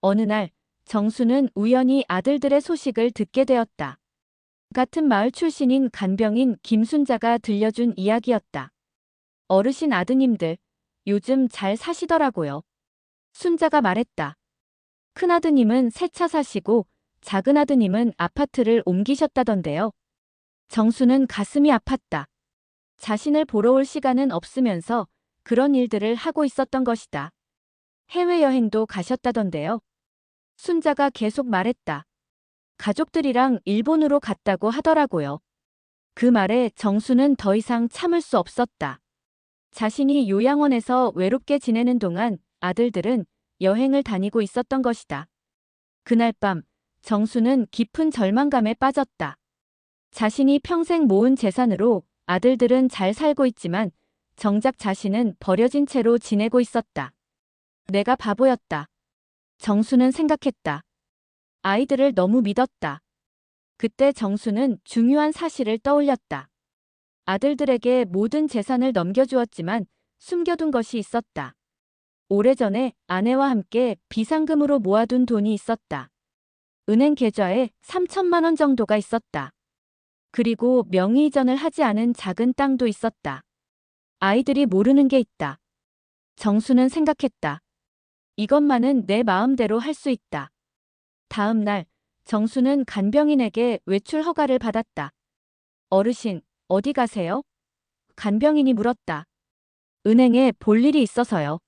어느 날 정수는 우연히 아들들의 소식을 듣게 되었다. 같은 마을 출신인 간병인 김순자가 들려준 이야기였다. 어르신 아드님들, 요즘 잘 사시더라고요. 순자가 말했다. 큰아드님은 새 차 사시고 작은아드님은 아파트를 옮기셨다던데요. 정수는 가슴이 아팠다. 자신을 보러 올 시간은 없으면서 그런 일들을 하고 있었던 것이다. 해외여행도 가셨다던데요. 순자가 계속 말했다. 가족들이랑 일본으로 갔다고 하더라고요. 그 말에 정수는 더 이상 참을 수 없었다. 자신이 요양원에서 외롭게 지내는 동안 아들들은 여행을 다니고 있었던 것이다. 그날 밤 정수는 깊은 절망감에 빠졌다. 자신이 평생 모은 재산으로 아들들은 잘 살고 있지만 정작 자신은 버려진 채로 지내고 있었다. 내가 바보였다. 정수는 생각했다. 아이들을 너무 믿었다. 그때 정수는 중요한 사실을 떠올렸다. 아들들에게 모든 재산을 넘겨주었지만 숨겨둔 것이 있었다. 오래전에 아내와 함께 비상금으로 모아둔 돈이 있었다. 은행 계좌에 3천만 원 정도가 있었다. 그리고 명의 이전을 하지 않은 작은 땅도 있었다. 아이들이 모르는 게 있다. 정수는 생각했다. 이것만은 내 마음대로 할 수 있다. 다음 날 정수는 간병인에게 외출 허가를 받았다. 어르신, 어디 가세요? 간병인이 물었다. 은행에 볼 일이 있어서요.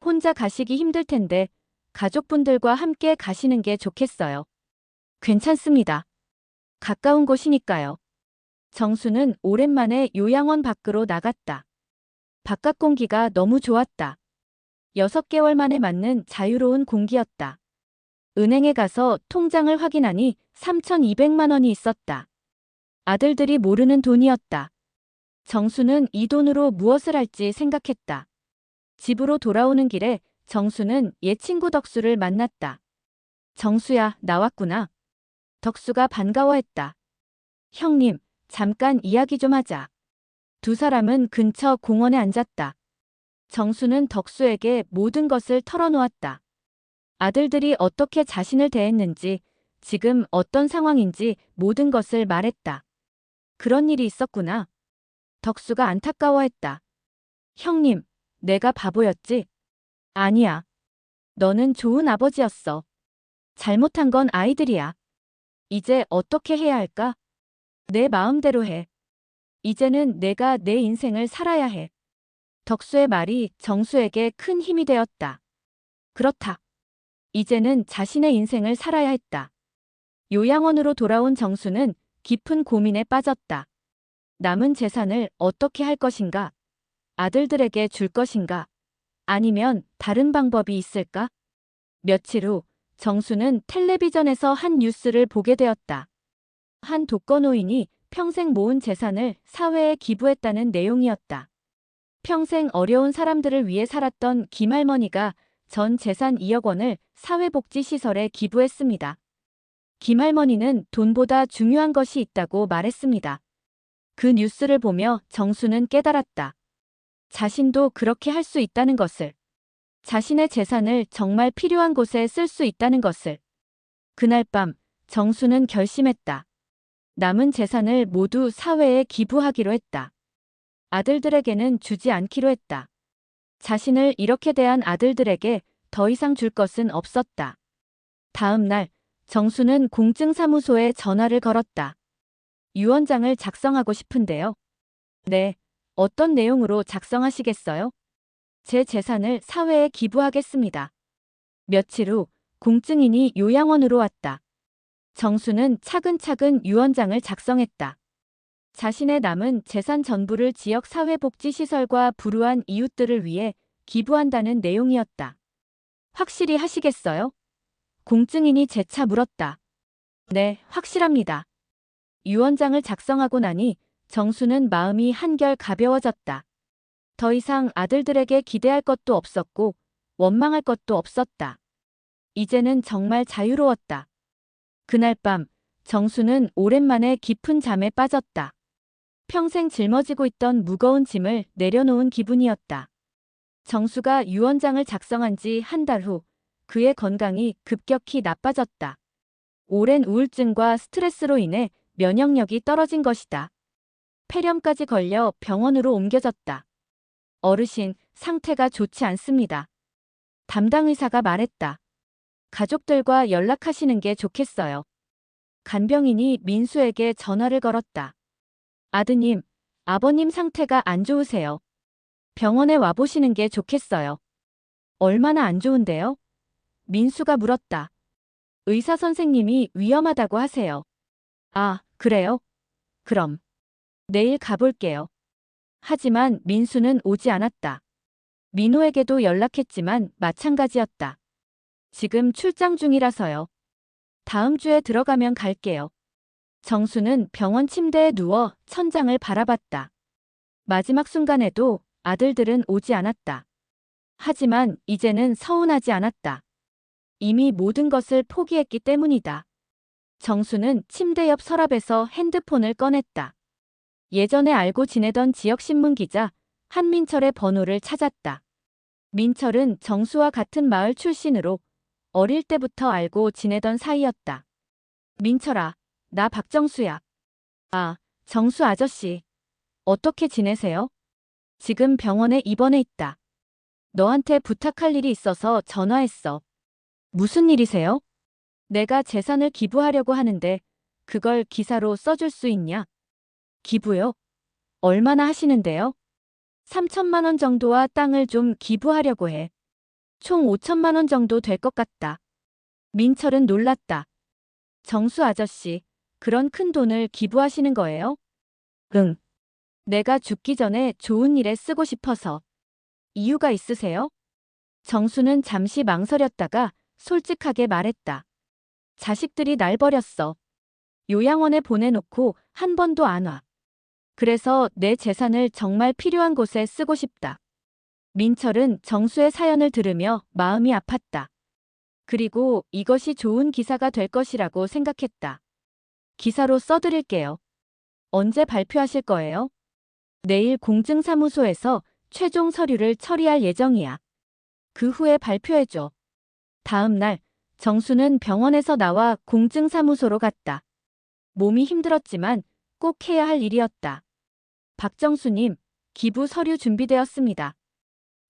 혼자 가시기 힘들 텐데 가족분들과 함께 가시는 게 좋겠어요. 괜찮습니다. 가까운 곳이니까요. 정수는 오랜만에 요양원 밖으로 나갔다. 바깥 공기가 너무 좋았다. 6개월 만에 맞는 자유로운 공기였다. 은행에 가서 통장을 확인하니 3,200만 원이 있었다. 아들들이 모르는 돈이었다. 정수는 이 돈으로 무엇을 할지 생각했다. 집으로 돌아오는 길에 정수는 옛 친구 덕수를 만났다. 정수야, 나왔구나. 덕수가 반가워했다. 형님, 잠깐 이야기 좀 하자. 두 사람은 근처 공원에 앉았다. 정수는 덕수에게 모든 것을 털어놓았다. 아들들이 어떻게 자신을 대했는지, 지금 어떤 상황인지 모든 것을 말했다. 그런 일이 있었구나. 덕수가 안타까워했다. 형님, 내가 바보였지? 아니야. 너는 좋은 아버지였어. 잘못한 건 아이들이야. 이제 어떻게 해야 할까? 내 마음대로 해. 이제는 내가 내 인생을 살아야 해. 덕수의 말이 정수에게 큰 힘이 되었다. 그렇다. 이제는 자신의 인생을 살아야 했다. 요양원으로 돌아온 정수는 깊은 고민에 빠졌다. 남은 재산을 어떻게 할 것인가? 아들들에게 줄 것인가? 아니면 다른 방법이 있을까? 며칠 후 정수는 텔레비전에서 한 뉴스를 보게 되었다. 한 독거노인이 평생 모은 재산을 사회에 기부했다는 내용이었다. 평생 어려운 사람들을 위해 살았던 김할머니가 전 재산 2억 원을 사회복지시설에 기부했습니다. 김할머니는 돈보다 중요한 것이 있다고 말했습니다. 그 뉴스를 보며 정수는 깨달았다. 자신도 그렇게 할 수 있다는 것을. 자신의 재산을 정말 필요한 곳에 쓸 수 있다는 것을. 그날 밤 정수는 결심했다. 남은 재산을 모두 사회에 기부하기로 했다. 아들들에게는 주지 않기로 했다. 자신을 이렇게 대한 아들들에게 더 이상 줄 것은 없었다. 다음 날 정수는 공증사무소에 전화를 걸었다. 유언장을 작성하고 싶은데요. 네, 어떤 내용으로 작성하시겠어요? 제 재산을 사회에 기부하겠습니다. 며칠 후 공증인이 요양원으로 왔다. 정수는 차근차근 유언장을 작성했다. 자신의 남은 재산 전부를 지역 사회복지시설과 불우한 이웃들을 위해 기부한다는 내용이었다. 확실히 하시겠어요? 공증인이 재차 물었다. 네, 확실합니다. 유언장을 작성하고 나니 정수는 마음이 한결 가벼워졌다. 더 이상 아들들에게 기대할 것도 없었고 원망할 것도 없었다. 이제는 정말 자유로웠다. 그날 밤 정수는 오랜만에 깊은 잠에 빠졌다. 평생 짊어지고 있던 무거운 짐을 내려놓은 기분이었다. 정수가 유언장을 작성한 지 한 달 후 그의 건강이 급격히 나빠졌다. 오랜 우울증과 스트레스로 인해 면역력이 떨어진 것이다. 폐렴까지 걸려 병원으로 옮겨졌다. 어르신, 상태가 좋지 않습니다. 담당 의사가 말했다. 가족들과 연락하시는 게 좋겠어요. 간병인이 민수에게 전화를 걸었다. 아드님, 아버님 상태가 안 좋으세요. 병원에 와보시는 게 좋겠어요. 얼마나 안 좋은데요? 민수가 물었다. 의사 선생님이 위험하다고 하세요. 아, 그래요? 그럼 내일 가볼게요. 하지만 민수는 오지 않았다. 민호에게도 연락했지만 마찬가지였다. 지금 출장 중이라서요. 다음 주에 들어가면 갈게요. 정수는 병원 침대에 누워 천장을 바라봤다. 마지막 순간에도 아들들은 오지 않았다. 하지만 이제는 서운하지 않았다. 이미 모든 것을 포기했기 때문이다. 정수는 침대 옆 서랍에서 핸드폰을 꺼냈다. 예전에 알고 지내던 지역신문 기자 한민철의 번호를 찾았다. 민철은 정수와 같은 마을 출신으로 어릴 때부터 알고 지내던 사이였다. 민철아, 나 박정수야. 아, 정수 아저씨. 어떻게 지내세요? 지금 병원에 입원해 있다. 너한테 부탁할 일이 있어서 전화했어. 무슨 일이세요? 내가 재산을 기부하려고 하는데 그걸 기사로 써줄 수 있냐? 기부요? 얼마나 하시는데요? 3천만 원 정도와 땅을 좀 기부하려고 해. 총 5천만 원 정도 될 것 같다. 민철은 놀랐다. 정수 아저씨, 그런 큰 돈을 기부하시는 거예요? 응. 내가 죽기 전에 좋은 일에 쓰고 싶어서. 이유가 있으세요? 정수는 잠시 망설였다가 솔직하게 말했다. 자식들이 날 버렸어. 요양원에 보내놓고 한 번도 안 와. 그래서 내 재산을 정말 필요한 곳에 쓰고 싶다. 민철은 정수의 사연을 들으며 마음이 아팠다. 그리고 이것이 좋은 기사가 될 것이라고 생각했다. 기사로 써드릴게요. 언제 발표하실 거예요? 내일 공증사무소에서 최종 서류를 처리할 예정이야. 그 후에 발표해줘. 다음 날 정수는 병원에서 나와 공증사무소로 갔다. 몸이 힘들었지만 꼭 해야 할 일이었다. 박정수님, 기부 서류 준비되었습니다.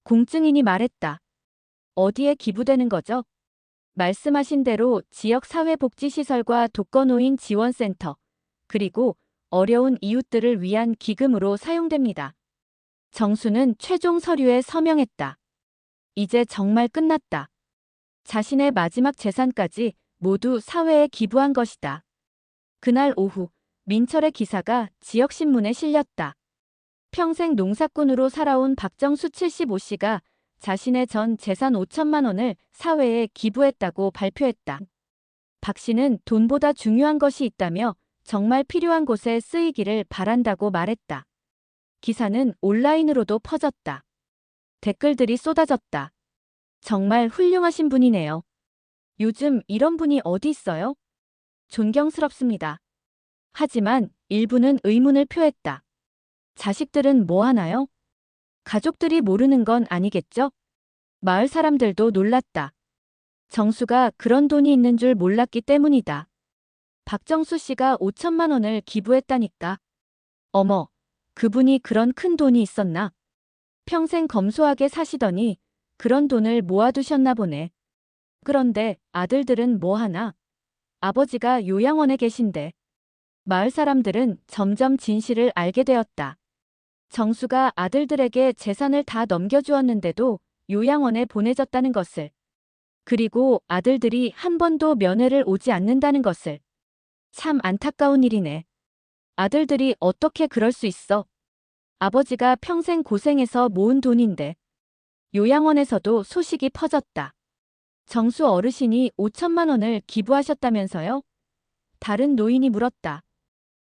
공증인이 말했다. 어디에 기부되는 거죠? 말씀하신 대로 지역사회복지시설과 독거노인 지원센터, 그리고 어려운 이웃들을 위한 기금으로 사용됩니다. 정수는 최종 서류에 서명했다. 이제 정말 끝났다. 자신의 마지막 재산까지 모두 사회에 기부한 것이다. 그날 오후, 민철의 기사가 지역신문에 실렸다. 평생 농사꾼으로 살아온 박정수 75씨가 자신의 전 재산 5천만 원을 사회에 기부했다고 발표했다. 박 씨는 돈보다 중요한 것이 있다며 정말 필요한 곳에 쓰이기를 바란다고 말했다. 기사는 온라인으로도 퍼졌다. 댓글들이 쏟아졌다. 정말 훌륭하신 분이네요. 요즘 이런 분이 어디 있어요? 존경스럽습니다. 하지만 일부는 의문을 표했다. 자식들은 뭐 하나요? 가족들이 모르는 건 아니겠죠? 마을 사람들도 놀랐다. 정수가 그런 돈이 있는 줄 몰랐기 때문이다. 박정수 씨가 5천만 원을 기부했다니까. 어머, 그분이 그런 큰 돈이 있었나? 평생 검소하게 사시더니 그런 돈을 모아두셨나 보네. 그런데 아들들은 뭐 하나? 아버지가 요양원에 계신데. 마을 사람들은 점점 진실을 알게 되었다. 정수가 아들들에게 재산을 다 넘겨주었는데도 요양원에 보내졌다는 것을. 그리고 아들들이 한 번도 면회를 오지 않는다는 것을. 참 안타까운 일이네. 아들들이 어떻게 그럴 수 있어? 아버지가 평생 고생해서 모은 돈인데. 요양원에서도 소식이 퍼졌다. 정수 어르신이 5천만 원을 기부하셨다면서요? 다른 노인이 물었다.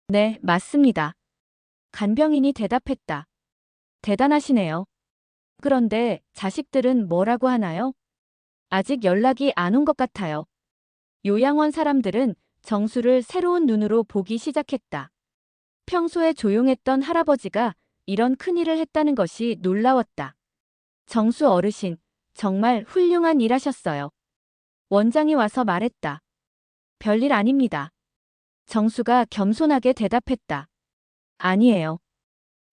네, 맞습니다. 간병인이 대답했다. 대단하시네요. 그런데 자식들은 뭐라고 하나요? 아직 연락이 안 온 것 같아요. 요양원 사람들은 정수를 새로운 눈으로 보기 시작했다. 평소에 조용했던 할아버지가 이런 큰일을 했다는 것이 놀라웠다. 정수 어르신, 정말 훌륭한 일 하셨어요. 원장이 와서 말했다. 별일 아닙니다. 정수가 겸손하게 대답했다. 아니에요.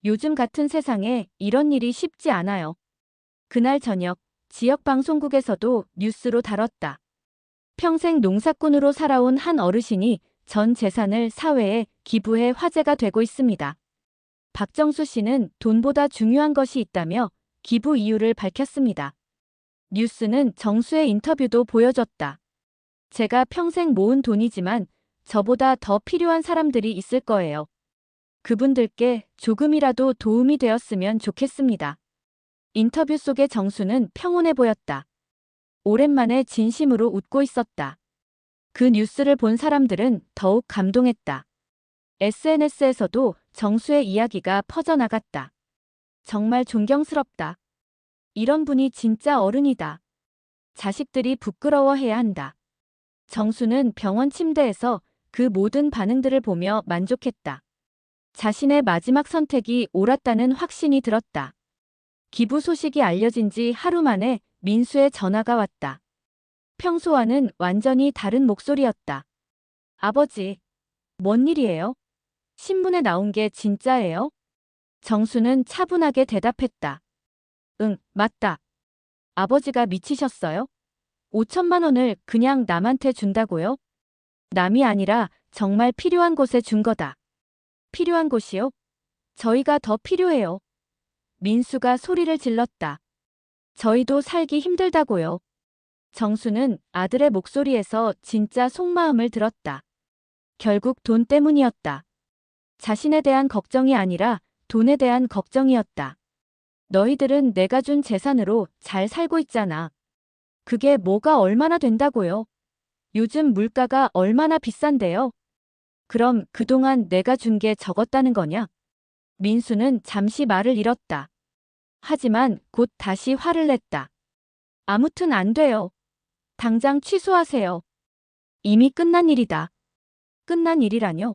요즘 같은 세상에 이런 일이 쉽지 않아요. 그날 저녁, 지역 방송국에서도 뉴스로 다뤘다. 평생 농사꾼으로 살아온 한 어르신이 전 재산을 사회에 기부해 화제가 되고 있습니다. 박정수 씨는 돈보다 중요한 것이 있다며 기부 이유를 밝혔습니다. 뉴스는 정수의 인터뷰도 보여줬다. 제가 평생 모은 돈이지만 저보다 더 필요한 사람들이 있을 거예요. 그분들께 조금이라도 도움이 되었으면 좋겠습니다. 인터뷰 속의 정수는 평온해 보였다. 오랜만에 진심으로 웃고 있었다. 그 뉴스를 본 사람들은 더욱 감동했다. SNS에서도 정수의 이야기가 퍼져나갔다. 정말 존경스럽다. 이런 분이 진짜 어른이다. 자식들이 부끄러워해야 한다. 정수는 병원 침대에서 그 모든 반응들을 보며 만족했다. 자신의 마지막 선택이 옳았다는 확신이 들었다. 기부 소식이 알려진 지 하루 만에 민수의 전화가 왔다. 평소와는 완전히 다른 목소리였다. 아버지, 뭔 일이에요? 신문에 나온 게 진짜예요? 정수는 차분하게 대답했다. 응, 맞다. 아버지가 미치셨어요? 5천만 원을 그냥 남한테 준다고요? 남이 아니라 정말 필요한 곳에 준 거다. 필요한 곳이요? 저희가 더 필요해요. 민수가 소리를 질렀다. 저희도 살기 힘들다고요. 정수는 아들의 목소리에서 진짜 속마음을 들었다. 결국 돈 때문이었다. 자신에 대한 걱정이 아니라 돈에 대한 걱정이었다. 너희들은 내가 준 재산으로 잘 살고 있잖아. 그게 뭐가 얼마나 된다고요? 요즘 물가가 얼마나 비싼데요? 그럼 그동안 내가 준 게 적었다는 거냐? 민수는 잠시 말을 잃었다. 하지만 곧 다시 화를 냈다. 아무튼 안 돼요. 당장 취소하세요. 이미 끝난 일이다. 끝난 일이라뇨?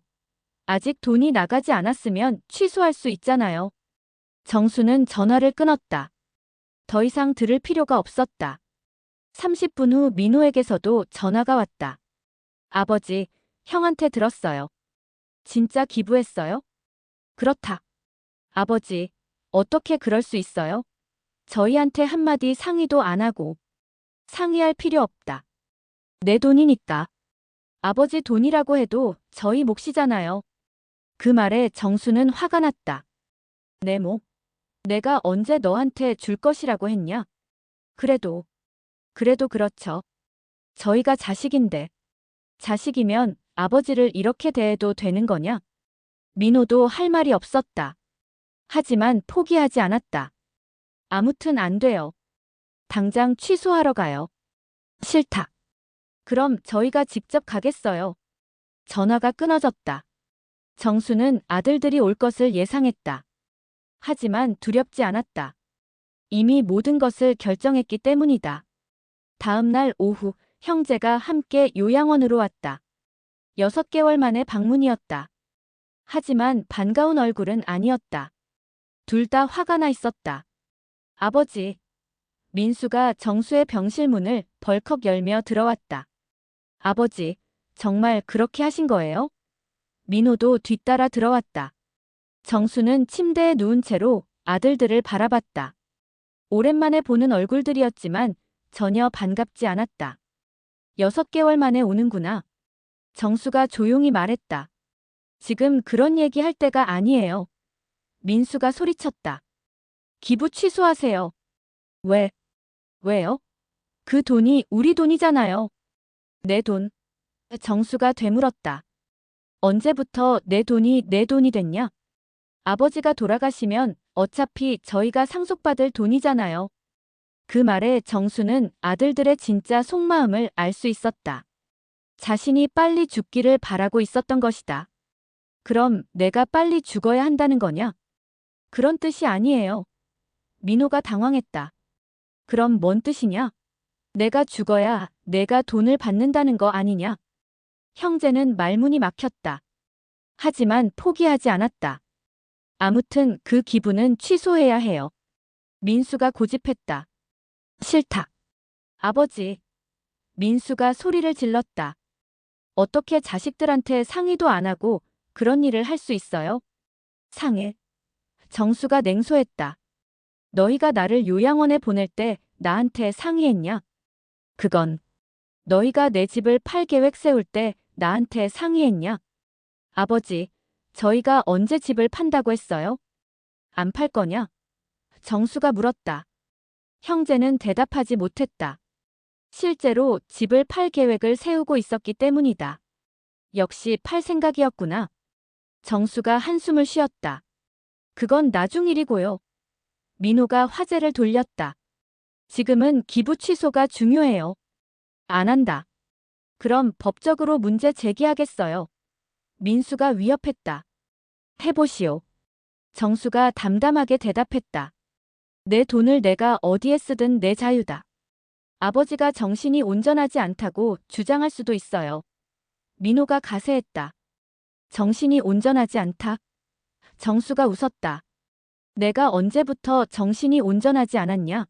아직 돈이 나가지 않았으면 취소할 수 있잖아요. 정수는 전화를 끊었다. 더 이상 들을 필요가 없었다. 30분 후 민호에게서도 전화가 왔다. 아버지, 형한테 들었어요. 진짜 기부했어요? 그렇다. 아버지, 어떻게 그럴 수 있어요? 저희한테 한마디 상의도 안 하고. 상의할 필요 없다. 내 돈이니까. 아버지 돈이라고 해도 저희 몫이잖아요. 그 말에 정수는 화가 났다. 내 몫? 내가 언제 너한테 줄 것이라고 했냐? 그래도 그렇죠. 저희가 자식인데. 자식이면 아버지를 이렇게 대해도 되는 거냐? 민호도 할 말이 없었다. 하지만 포기하지 않았다. 아무튼 안 돼요. 당장 취소하러 가요. 싫다. 그럼 저희가 직접 가겠어요. 전화가 끊어졌다. 정수는 아들들이 올 것을 예상했다. 하지만 두렵지 않았다. 이미 모든 것을 결정했기 때문이다. 다음 날 오후 형제가 함께 요양원으로 왔다. 6개월 만에 방문이었다. 하지만 반가운 얼굴은 아니었다. 둘 다 화가 나 있었다. 아버지. 민수가 정수의 병실 문을 벌컥 열며 들어왔다. 아버지, 정말 그렇게 하신 거예요? 민호도 뒤따라 들어왔다. 정수는 침대에 누운 채로 아들들을 바라봤다. 오랜만에 보는 얼굴들이었지만 전혀 반갑지 않았다. 6개월 만에 오는구나. 정수가 조용히 말했다. 지금 그런 얘기 할 때가 아니에요. 민수가 소리쳤다. 기부 취소하세요. 왜요? 그 돈이 우리 돈이잖아요. 내 돈. 정수가 되물었다. 언제부터 내 돈이 됐냐? 아버지가 돌아가시면 어차피 저희가 상속받을 돈이잖아요. 그 말에 정수는 아들들의 진짜 속마음을 알 수 있었다. 자신이 빨리 죽기를 바라고 있었던 것이다. 그럼 내가 빨리 죽어야 한다는 거냐? 그런 뜻이 아니에요. 민호가 당황했다. 그럼 뭔 뜻이냐? 내가 죽어야 내가 돈을 받는다는 거 아니냐? 형제는 말문이 막혔다. 하지만 포기하지 않았다. 아무튼 그 기부는 취소해야 해요. 민수가 고집했다. 싫다. 아버지. 민수가 소리를 질렀다. 어떻게 자식들한테 상의도 안 하고 그런 일을 할 수 있어요? 상해. 정수가 냉소했다. 너희가 나를 요양원에 보낼 때 나한테 상의했냐? 그건 너희가 내 집을 팔 계획 세울 때 나한테 상의했냐? 아버지, 저희가 언제 집을 판다고 했어요? 안 팔 거냐? 정수가 물었다. 형제는 대답하지 못했다. 실제로 집을 팔 계획을 세우고 있었기 때문이다. 역시 팔 생각이었구나. 정수가 한숨을 쉬었다. 그건 나중 일이고요. 민호가 화제를 돌렸다. 지금은 기부 취소가 중요해요. 안 한다. 그럼 법적으로 문제 제기하겠어요. 민수가 위협했다. 해보시오. 정수가 담담하게 대답했다. 내 돈을 내가 어디에 쓰든 내 자유다. 아버지가 정신이 온전하지 않다고 주장할 수도 있어요. 민호가 가세했다. 정신이 온전하지 않다. 정수가 웃었다. 내가 언제부터 정신이 온전하지 않았냐?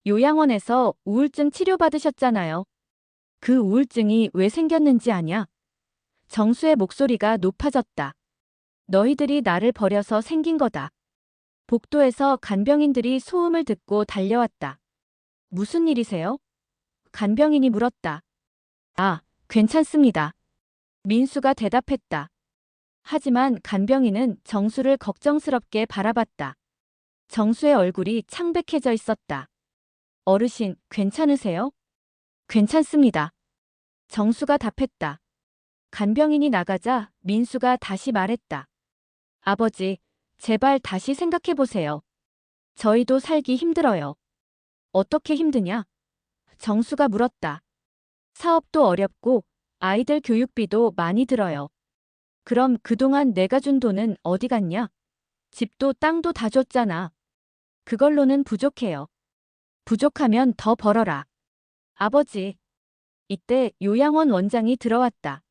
요양원에서 우울증 치료받으셨잖아요. 그 우울증이 왜 생겼는지 아냐? 정수의 목소리가 높아졌다. 너희들이 나를 버려서 생긴 거다. 복도에서 간병인들이 소음을 듣고 달려왔다. 무슨 일이세요? 간병인이 물었다. 아, 괜찮습니다. 민수가 대답했다. 하지만 간병인은 정수를 걱정스럽게 바라봤다. 정수의 얼굴이 창백해져 있었다. 어르신, 괜찮으세요? 괜찮습니다. 정수가 답했다. 간병인이 나가자 민수가 다시 말했다. 아버지, 제발 다시 생각해보세요. 저희도 살기 힘들어요. 어떻게 힘드냐? 정수가 물었다. 사업도 어렵고 아이들 교육비도 많이 들어요. 그럼 그동안 내가 준 돈은 어디 갔냐? 집도 땅도 다 줬잖아. 그걸로는 부족해요. 부족하면 더 벌어라. 아버지. 이때 요양원 원장이 들어왔다.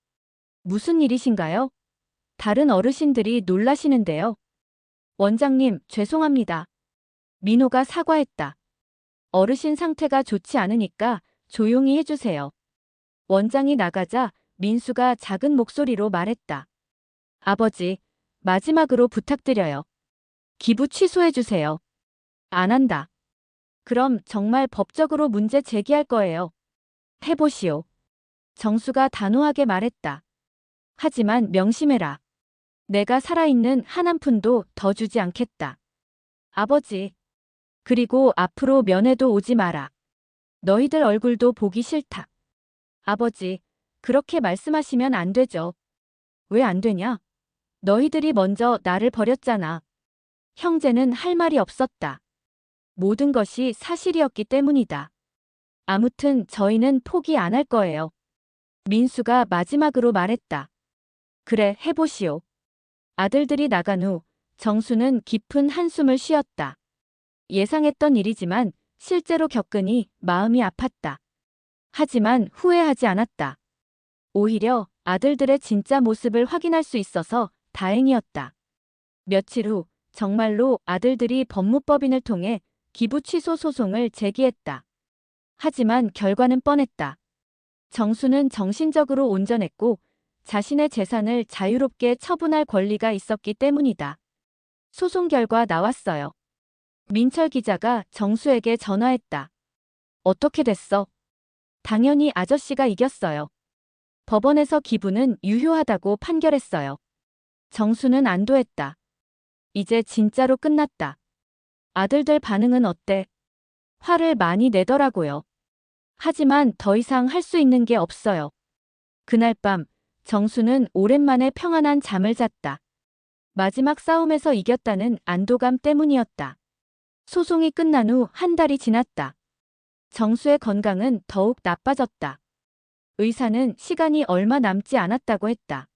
무슨 일이신가요? 다른 어르신들이 놀라시는데요. 원장님, 죄송합니다. 민호가 사과했다. 어르신 상태가 좋지 않으니까 조용히 해주세요. 원장이 나가자 민수가 작은 목소리로 말했다. 아버지, 마지막으로 부탁드려요. 기부 취소해주세요. 안 한다. 그럼 정말 법적으로 문제 제기할 거예요. 해보시오. 정수가 단호하게 말했다. 하지만 명심해라. 내가 살아있는 한 한 푼도 더 주지 않겠다. 아버지. 그리고 앞으로 면회도 오지 마라. 너희들 얼굴도 보기 싫다. 아버지, 그렇게 말씀하시면 안 되죠. 왜 안 되냐? 너희들이 먼저 나를 버렸잖아. 형제는 할 말이 없었다. 모든 것이 사실이었기 때문이다. 아무튼 저희는 포기 안 할 거예요. 민수가 마지막으로 말했다. 그래, 해보시오. 아들들이 나간 후 정수는 깊은 한숨을 쉬었다. 예상했던 일이지만 실제로 겪으니 마음이 아팠다. 하지만 후회하지 않았다. 오히려 아들들의 진짜 모습을 확인할 수 있어서 다행이었다. 며칠 후 정말로 아들들이 법무법인을 통해 기부 취소 소송을 제기했다. 하지만 결과는 뻔했다. 정수는 정신적으로 온전했고 자신의 재산을 자유롭게 처분할 권리가 있었기 때문이다. 소송 결과 나왔어요. 민철 기자가 정수에게 전화했다. 어떻게 됐어? 당연히 아저씨가 이겼어요. 법원에서 기부는 유효하다고 판결했어요. 정수는 안도했다. 이제 진짜로 끝났다. 아들들 반응은 어때? 화를 많이 내더라고요. 하지만 더 이상 할 수 있는 게 없어요. 그날 밤 정수는 오랜만에 평안한 잠을 잤다. 마지막 싸움에서 이겼다는 안도감 때문이었다. 소송이 끝난 후 한 달이 지났다. 정수의 건강은 더욱 나빠졌다. 의사는 시간이 얼마 남지 않았다고 했다.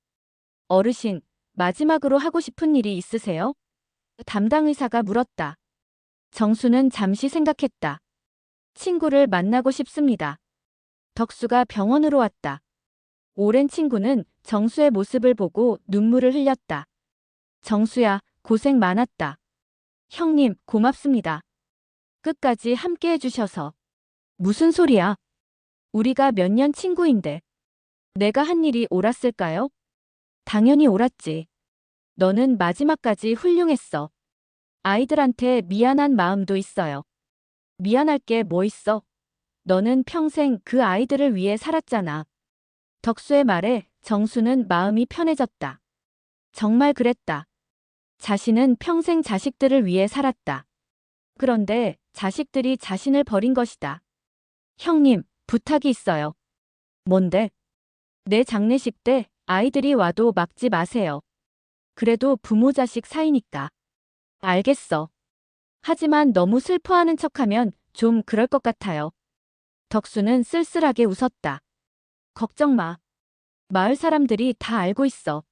어르신, 마지막으로 하고 싶은 일이 있으세요? 담당 의사가 물었다. 정수는 잠시 생각했다. 친구를 만나고 싶습니다. 덕수가 병원으로 왔다. 오랜 친구는 정수의 모습을 보고 눈물을 흘렸다. 정수야, 고생 많았다. 형님, 고맙습니다. 끝까지 함께 해주셔서. 무슨 소리야? 우리가 몇 년 친구인데. 내가 한 일이 옳았을까요? 당연히 옳았지. 너는 마지막까지 훌륭했어. 아이들한테 미안한 마음도 있어요. 미안할 게 뭐 있어? 너는 평생 그 아이들을 위해 살았잖아. 덕수의 말에 정수는 마음이 편해졌다. 정말 그랬다. 자신은 평생 자식들을 위해 살았다. 그런데 자식들이 자신을 버린 것이다. 형님, 부탁이 있어요. 뭔데? 내 장례식 때 아이들이 와도 막지 마세요. 그래도 부모 자식 사이니까. 알겠어. 하지만 너무 슬퍼하는 척하면 좀 그럴 것 같아요. 덕수는 쓸쓸하게 웃었다. 걱정 마. 마을 사람들이 다 알고 있어.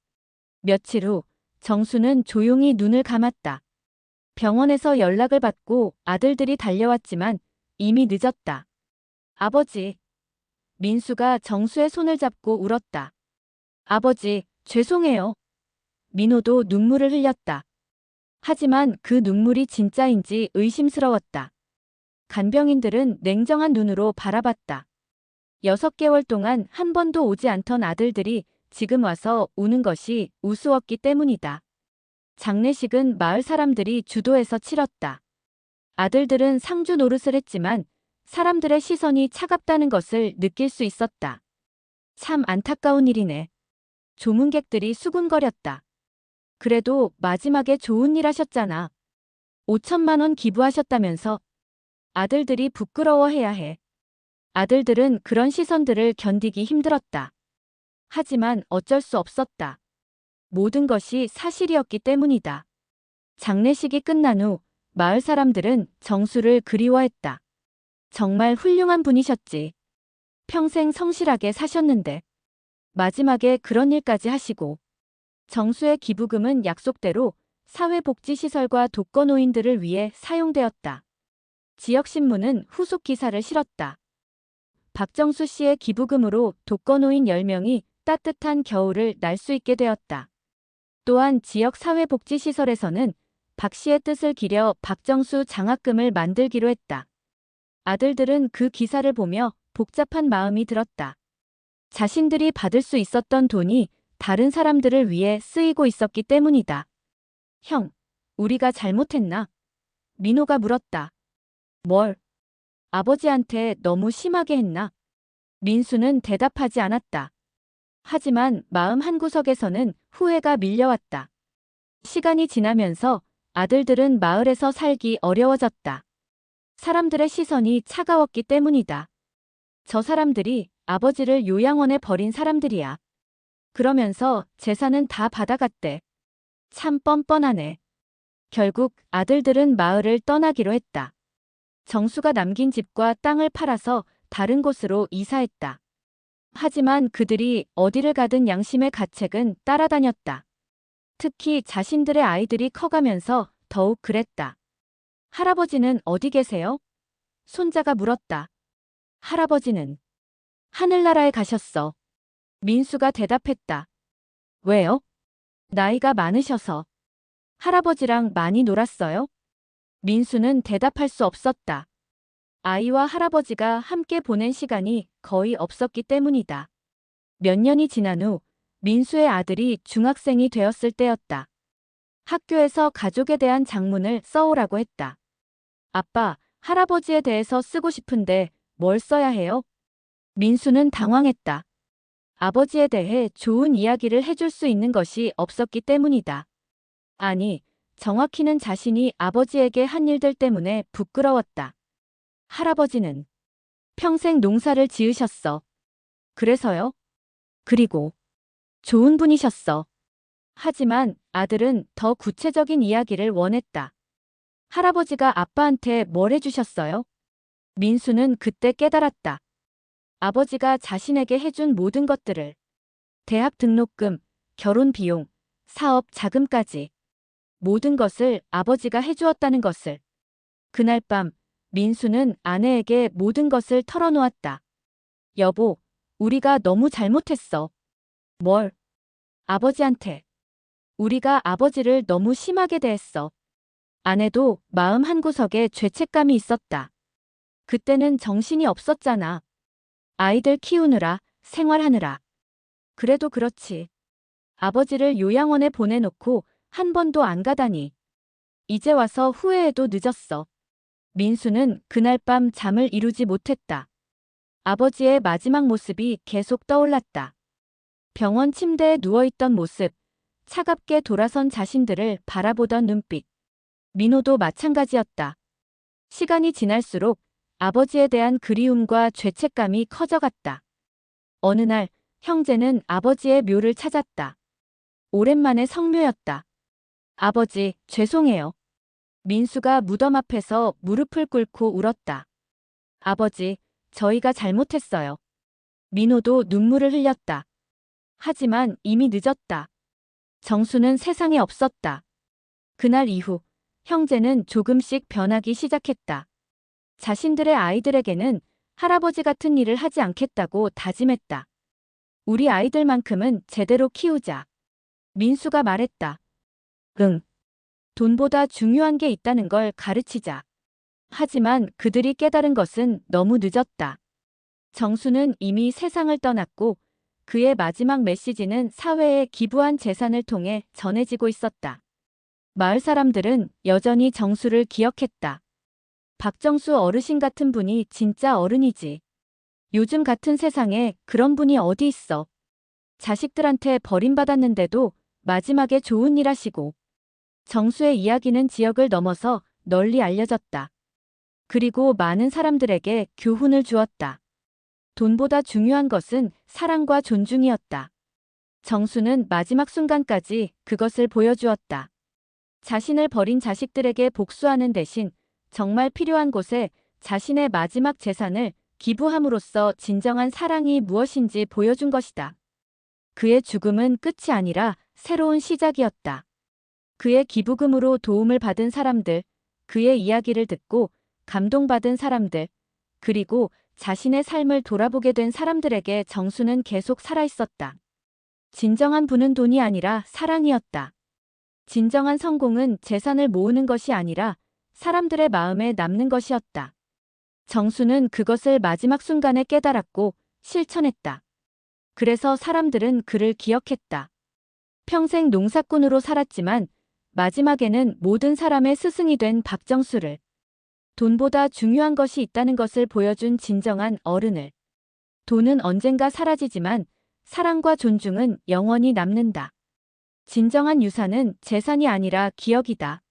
며칠 후 정수는 조용히 눈을 감았다. 병원에서 연락을 받고 아들들이 달려왔지만 이미 늦었다. 아버지. 민수가 정수의 손을 잡고 울었다. 아버지, 죄송해요. 민호도 눈물을 흘렸다. 하지만 그 눈물이 진짜인지 의심스러웠다. 간병인들은 냉정한 눈으로 바라봤다. 6개월 동안 한 번도 오지 않던 아들들이 지금 와서 우는 것이 우스웠기 때문이다. 장례식은 마을 사람들이 주도해서 치렀다. 아들들은 상주 노릇을 했지만 사람들의 시선이 차갑다는 것을 느낄 수 있었다. 참 안타까운 일이네. 조문객들이 수군거렸다. 그래도 마지막에 좋은 일 하셨잖아. 5천만 원 기부하셨다면서. 아들들이 부끄러워해야 해. 아들들은 그런 시선들을 견디기 힘들었다. 하지만 어쩔 수 없었다. 모든 것이 사실이었기 때문이다. 장례식이 끝난 후 마을 사람들은 정수를 그리워했다. 정말 훌륭한 분이셨지. 평생 성실하게 사셨는데. 마지막에 그런 일까지 하시고. 정수의 기부금은 약속대로 사회복지시설과 독거노인들을 위해 사용되었다. 지역신문은 후속 기사를 실었다. 박정수 씨의 기부금으로 독거노인 10명이 따뜻한 겨울을 날 수 있게 되었다. 또한 지역 사회복지시설에서는 박 씨의 뜻을 기려 박정수 장학금을 만들기로 했다. 아들들은 그 기사를 보며 복잡한 마음이 들었다. 자신들이 받을 수 있었던 돈이 다른 사람들을 위해 쓰이고 있었기 때문이다. 형, 우리가 잘못했나? 민호가 물었다. 뭘? 아버지한테 너무 심하게 했나? 민수는 대답하지 않았다. 하지만 마음 한구석에서는 후회가 밀려왔다. 시간이 지나면서 아들들은 마을에서 살기 어려워졌다. 사람들의 시선이 차가웠기 때문이다. 저 사람들이 아버지를 요양원에 버린 사람들이야. 그러면서 재산은 다 받아갔대. 참 뻔뻔하네. 결국 아들들은 마을을 떠나기로 했다. 정수가 남긴 집과 땅을 팔아서 다른 곳으로 이사했다. 하지만 그들이 어디를 가든 양심의 가책은 따라다녔다. 특히 자신들의 아이들이 커가면서 더욱 그랬다. 할아버지는 어디 계세요? 손자가 물었다. 할아버지는 하늘나라에 가셨어. 민수가 대답했다. 왜요? 나이가 많으셔서. 할아버지랑 많이 놀았어요? 민수는 대답할 수 없었다. 아이와 할아버지가 함께 보낸 시간이 거의 없었기 때문이다. 몇 년이 지난 후 민수의 아들이 중학생이 되었을 때였다. 학교에서 가족에 대한 장문을 써오라고 했다. 아빠, 할아버지에 대해서 쓰고 싶은데 뭘 써야 해요? 민수는 당황했다. 아버지에 대해 좋은 이야기를 해줄 수 있는 것이 없었기 때문이다. 아니, 정확히는 자신이 아버지에게 한 일들 때문에 부끄러웠다. 할아버지는 평생 농사를 지으셨어. 그래서요? 그리고 좋은 분이셨어. 하지만 아들은 더 구체적인 이야기를 원했다. 할아버지가 아빠한테 뭘 해주셨어요? 민수는 그때 깨달았다. 아버지가 자신에게 해준 모든 것들을. 대학 등록금, 결혼 비용, 사업 자금까지. 모든 것을 아버지가 해주었다는 것을. 그날 밤 민수는 아내에게 모든 것을 털어놓았다. 여보, 우리가 너무 잘못했어. 뭘? 아버지한테. 우리가 아버지를 너무 심하게 대했어. 아내도 마음 한구석에 죄책감이 있었다. 그때는 정신이 없었잖아. 아이들 키우느라, 생활하느라. 그래도 그렇지. 아버지를 요양원에 보내놓고 한 번도 안 가다니. 이제 와서 후회해도 늦었어. 민수는 그날 밤 잠을 이루지 못했다. 아버지의 마지막 모습이 계속 떠올랐다. 병원 침대에 누워있던 모습, 차갑게 돌아선 자신들을 바라보던 눈빛. 민호도 마찬가지였다. 시간이 지날수록 아버지에 대한 그리움과 죄책감이 커져갔다. 어느 날 형제는 아버지의 묘를 찾았다. 오랜만에 성묘였다. 아버지, 죄송해요. 민수가 무덤 앞에서 무릎을 꿇고 울었다. 아버지, 저희가 잘못했어요. 민호도 눈물을 흘렸다. 하지만 이미 늦었다. 정수는 세상에 없었다. 그날 이후 형제는 조금씩 변하기 시작했다. 자신들의 아이들에게는 할아버지 같은 일을 하지 않겠다고 다짐했다. 우리 아이들만큼은 제대로 키우자. 민수가 말했다. 응. 돈보다 중요한 게 있다는 걸 가르치자. 하지만 그들이 깨달은 것은 너무 늦었다. 정수는 이미 세상을 떠났고 그의 마지막 메시지는 사회에 기부한 재산을 통해 전해지고 있었다. 마을 사람들은 여전히 정수를 기억했다. 박정수 어르신 같은 분이 진짜 어른이지. 요즘 같은 세상에 그런 분이 어디 있어. 자식들한테 버림받았는데도 마지막에 좋은 일 하시고. 정수의 이야기는 지역을 넘어서 널리 알려졌다. 그리고 많은 사람들에게 교훈을 주었다. 돈보다 중요한 것은 사랑과 존중이었다. 정수는 마지막 순간까지 그것을 보여주었다. 자신을 버린 자식들에게 복수하는 대신 정말 필요한 곳에 자신의 마지막 재산을 기부함으로써 진정한 사랑이 무엇인지 보여준 것이다. 그의 죽음은 끝이 아니라 새로운 시작이었다. 그의 기부금으로 도움을 받은 사람들, 그의 이야기를 듣고 감동받은 사람들, 그리고 자신의 삶을 돌아보게 된 사람들에게 정수는 계속 살아있었다. 진정한 부는 돈이 아니라 사랑이었다. 진정한 성공은 재산을 모으는 것이 아니라 사람들의 마음에 남는 것이었다. 정수는 그것을 마지막 순간에 깨달았고 실천했다. 그래서 사람들은 그를 기억했다. 평생 농사꾼으로 살았지만 마지막에는 모든 사람의 스승이 된 박정수를, 돈보다 중요한 것이 있다는 것을 보여준 진정한 어른을. 돈은 언젠가 사라지지만 사랑과 존중은 영원히 남는다. 진정한 유산은 재산이 아니라 기억이다.